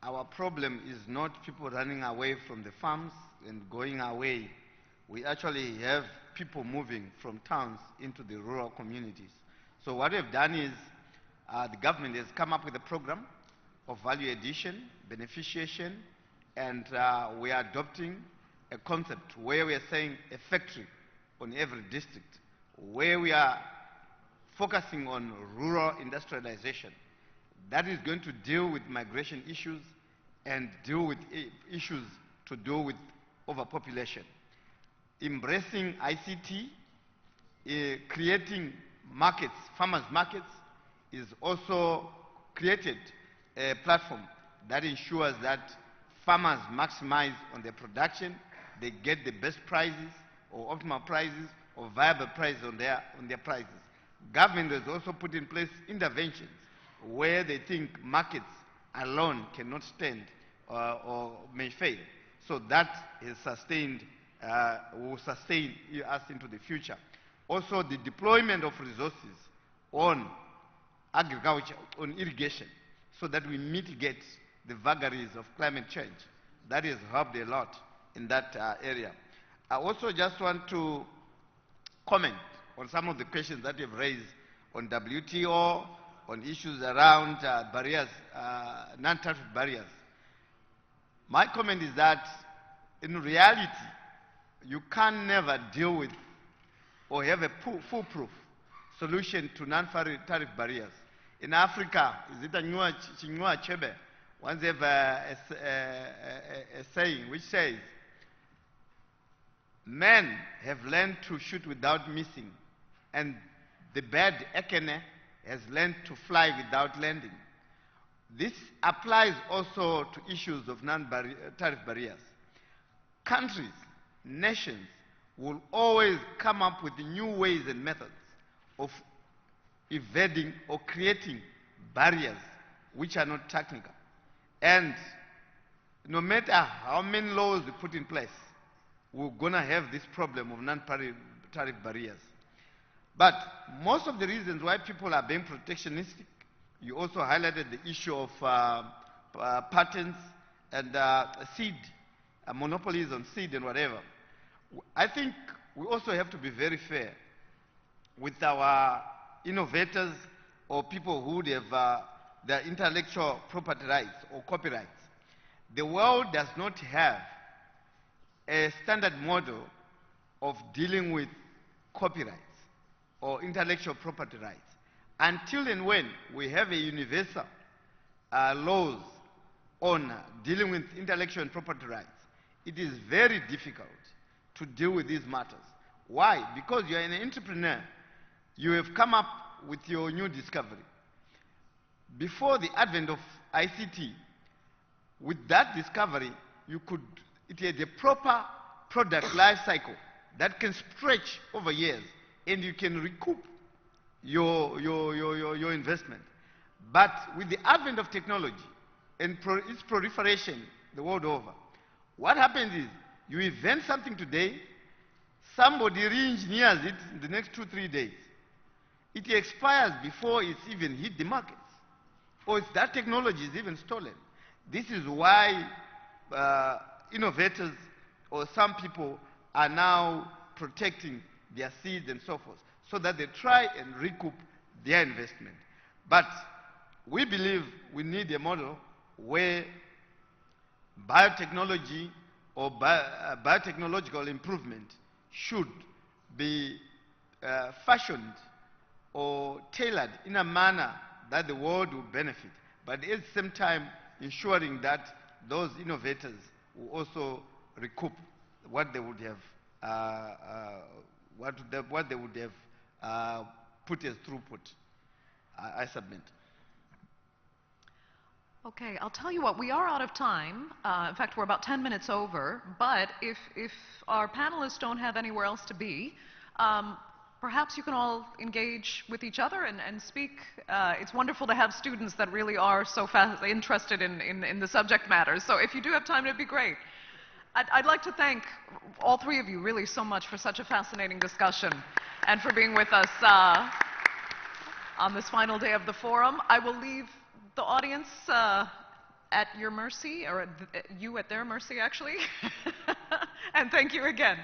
Our problem is not people running away from the farms and going away. We actually have people moving from towns into the rural communities. So what we've done is the government has come up with a program of value addition, beneficiation, and we are adopting a concept where we are saying a factory on every district, where we are focusing on rural industrialization. That is going to deal with migration issues and deal with issues to do with overpopulation. Embracing ICT, creating markets, farmers markets, is also created a platform that ensures that farmers maximize on their production, they get the best prices or optimal prices or viable prices on their prices. Government has also put in place interventions where they think markets alone cannot stand or may fail. So that is sustained, will sustain us into the future. Also, the deployment of resources on agriculture, on irrigation, so that we mitigate the vagaries of climate change. That has helped a lot in that area. I also just want to comment on some of the questions that you've raised on WTO, on issues around barriers, non-tariff barriers. My comment is that in reality, you can never deal with or have a foolproof solution to non-tariff barriers. In Africa, is it a Chinua Achebe? Once they have a saying which says, men have learned to shoot without missing, and the bird Ekene has learned to fly without landing. This applies also to issues of non-tariff barriers. Countries, nations will always come up with new ways and methods of evading or creating barriers which are not technical. And no matter how many laws we put in place, we're going to have this problem of non-tariff barriers. But most of the reasons why people are being protectionistic, you also highlighted the issue of patents and seed, monopolies on seed and whatever. I think we also have to be very fair with our innovators or people who have their intellectual property rights or copyrights. The world does not have a standard model of dealing with copyrights or intellectual property rights. Until and when we have a universal laws on dealing with intellectual and property rights, it is very difficult to deal with these matters. Why? Because you're an entrepreneur. You have come up with your new discovery. Before the advent of ICT, with that discovery, it had a proper product life cycle that can stretch over years, and you can recoup your investment. But with the advent of technology and its proliferation the world over, what happens is you invent something today, somebody re-engineers it in the next 2-3 days. It expires before it's even hit the markets, or if that technology is even stolen. This is why innovators or some people are now protecting their seeds and so forth, so that they try and recoup their investment. But we believe we need a model where biotechnology or biotechnological improvement should be fashioned or tailored in a manner that the world will benefit, but at the same time ensuring that those innovators will also recoup what they would have what they would have put as throughput. I submit. Okay, I'll tell you what, we are out of time. In fact, we're about 10 minutes over, but if our panelists don't have anywhere else to be, perhaps you can all engage with each other and speak. It's wonderful to have students that really are so interested in the subject matter. So if you do have time, it'd be great. I'd like to thank all three of you really so much for such a fascinating discussion and for being with us on this final day of the forum. I will leave the audience at your mercy, or you at their mercy, actually. And thank you again.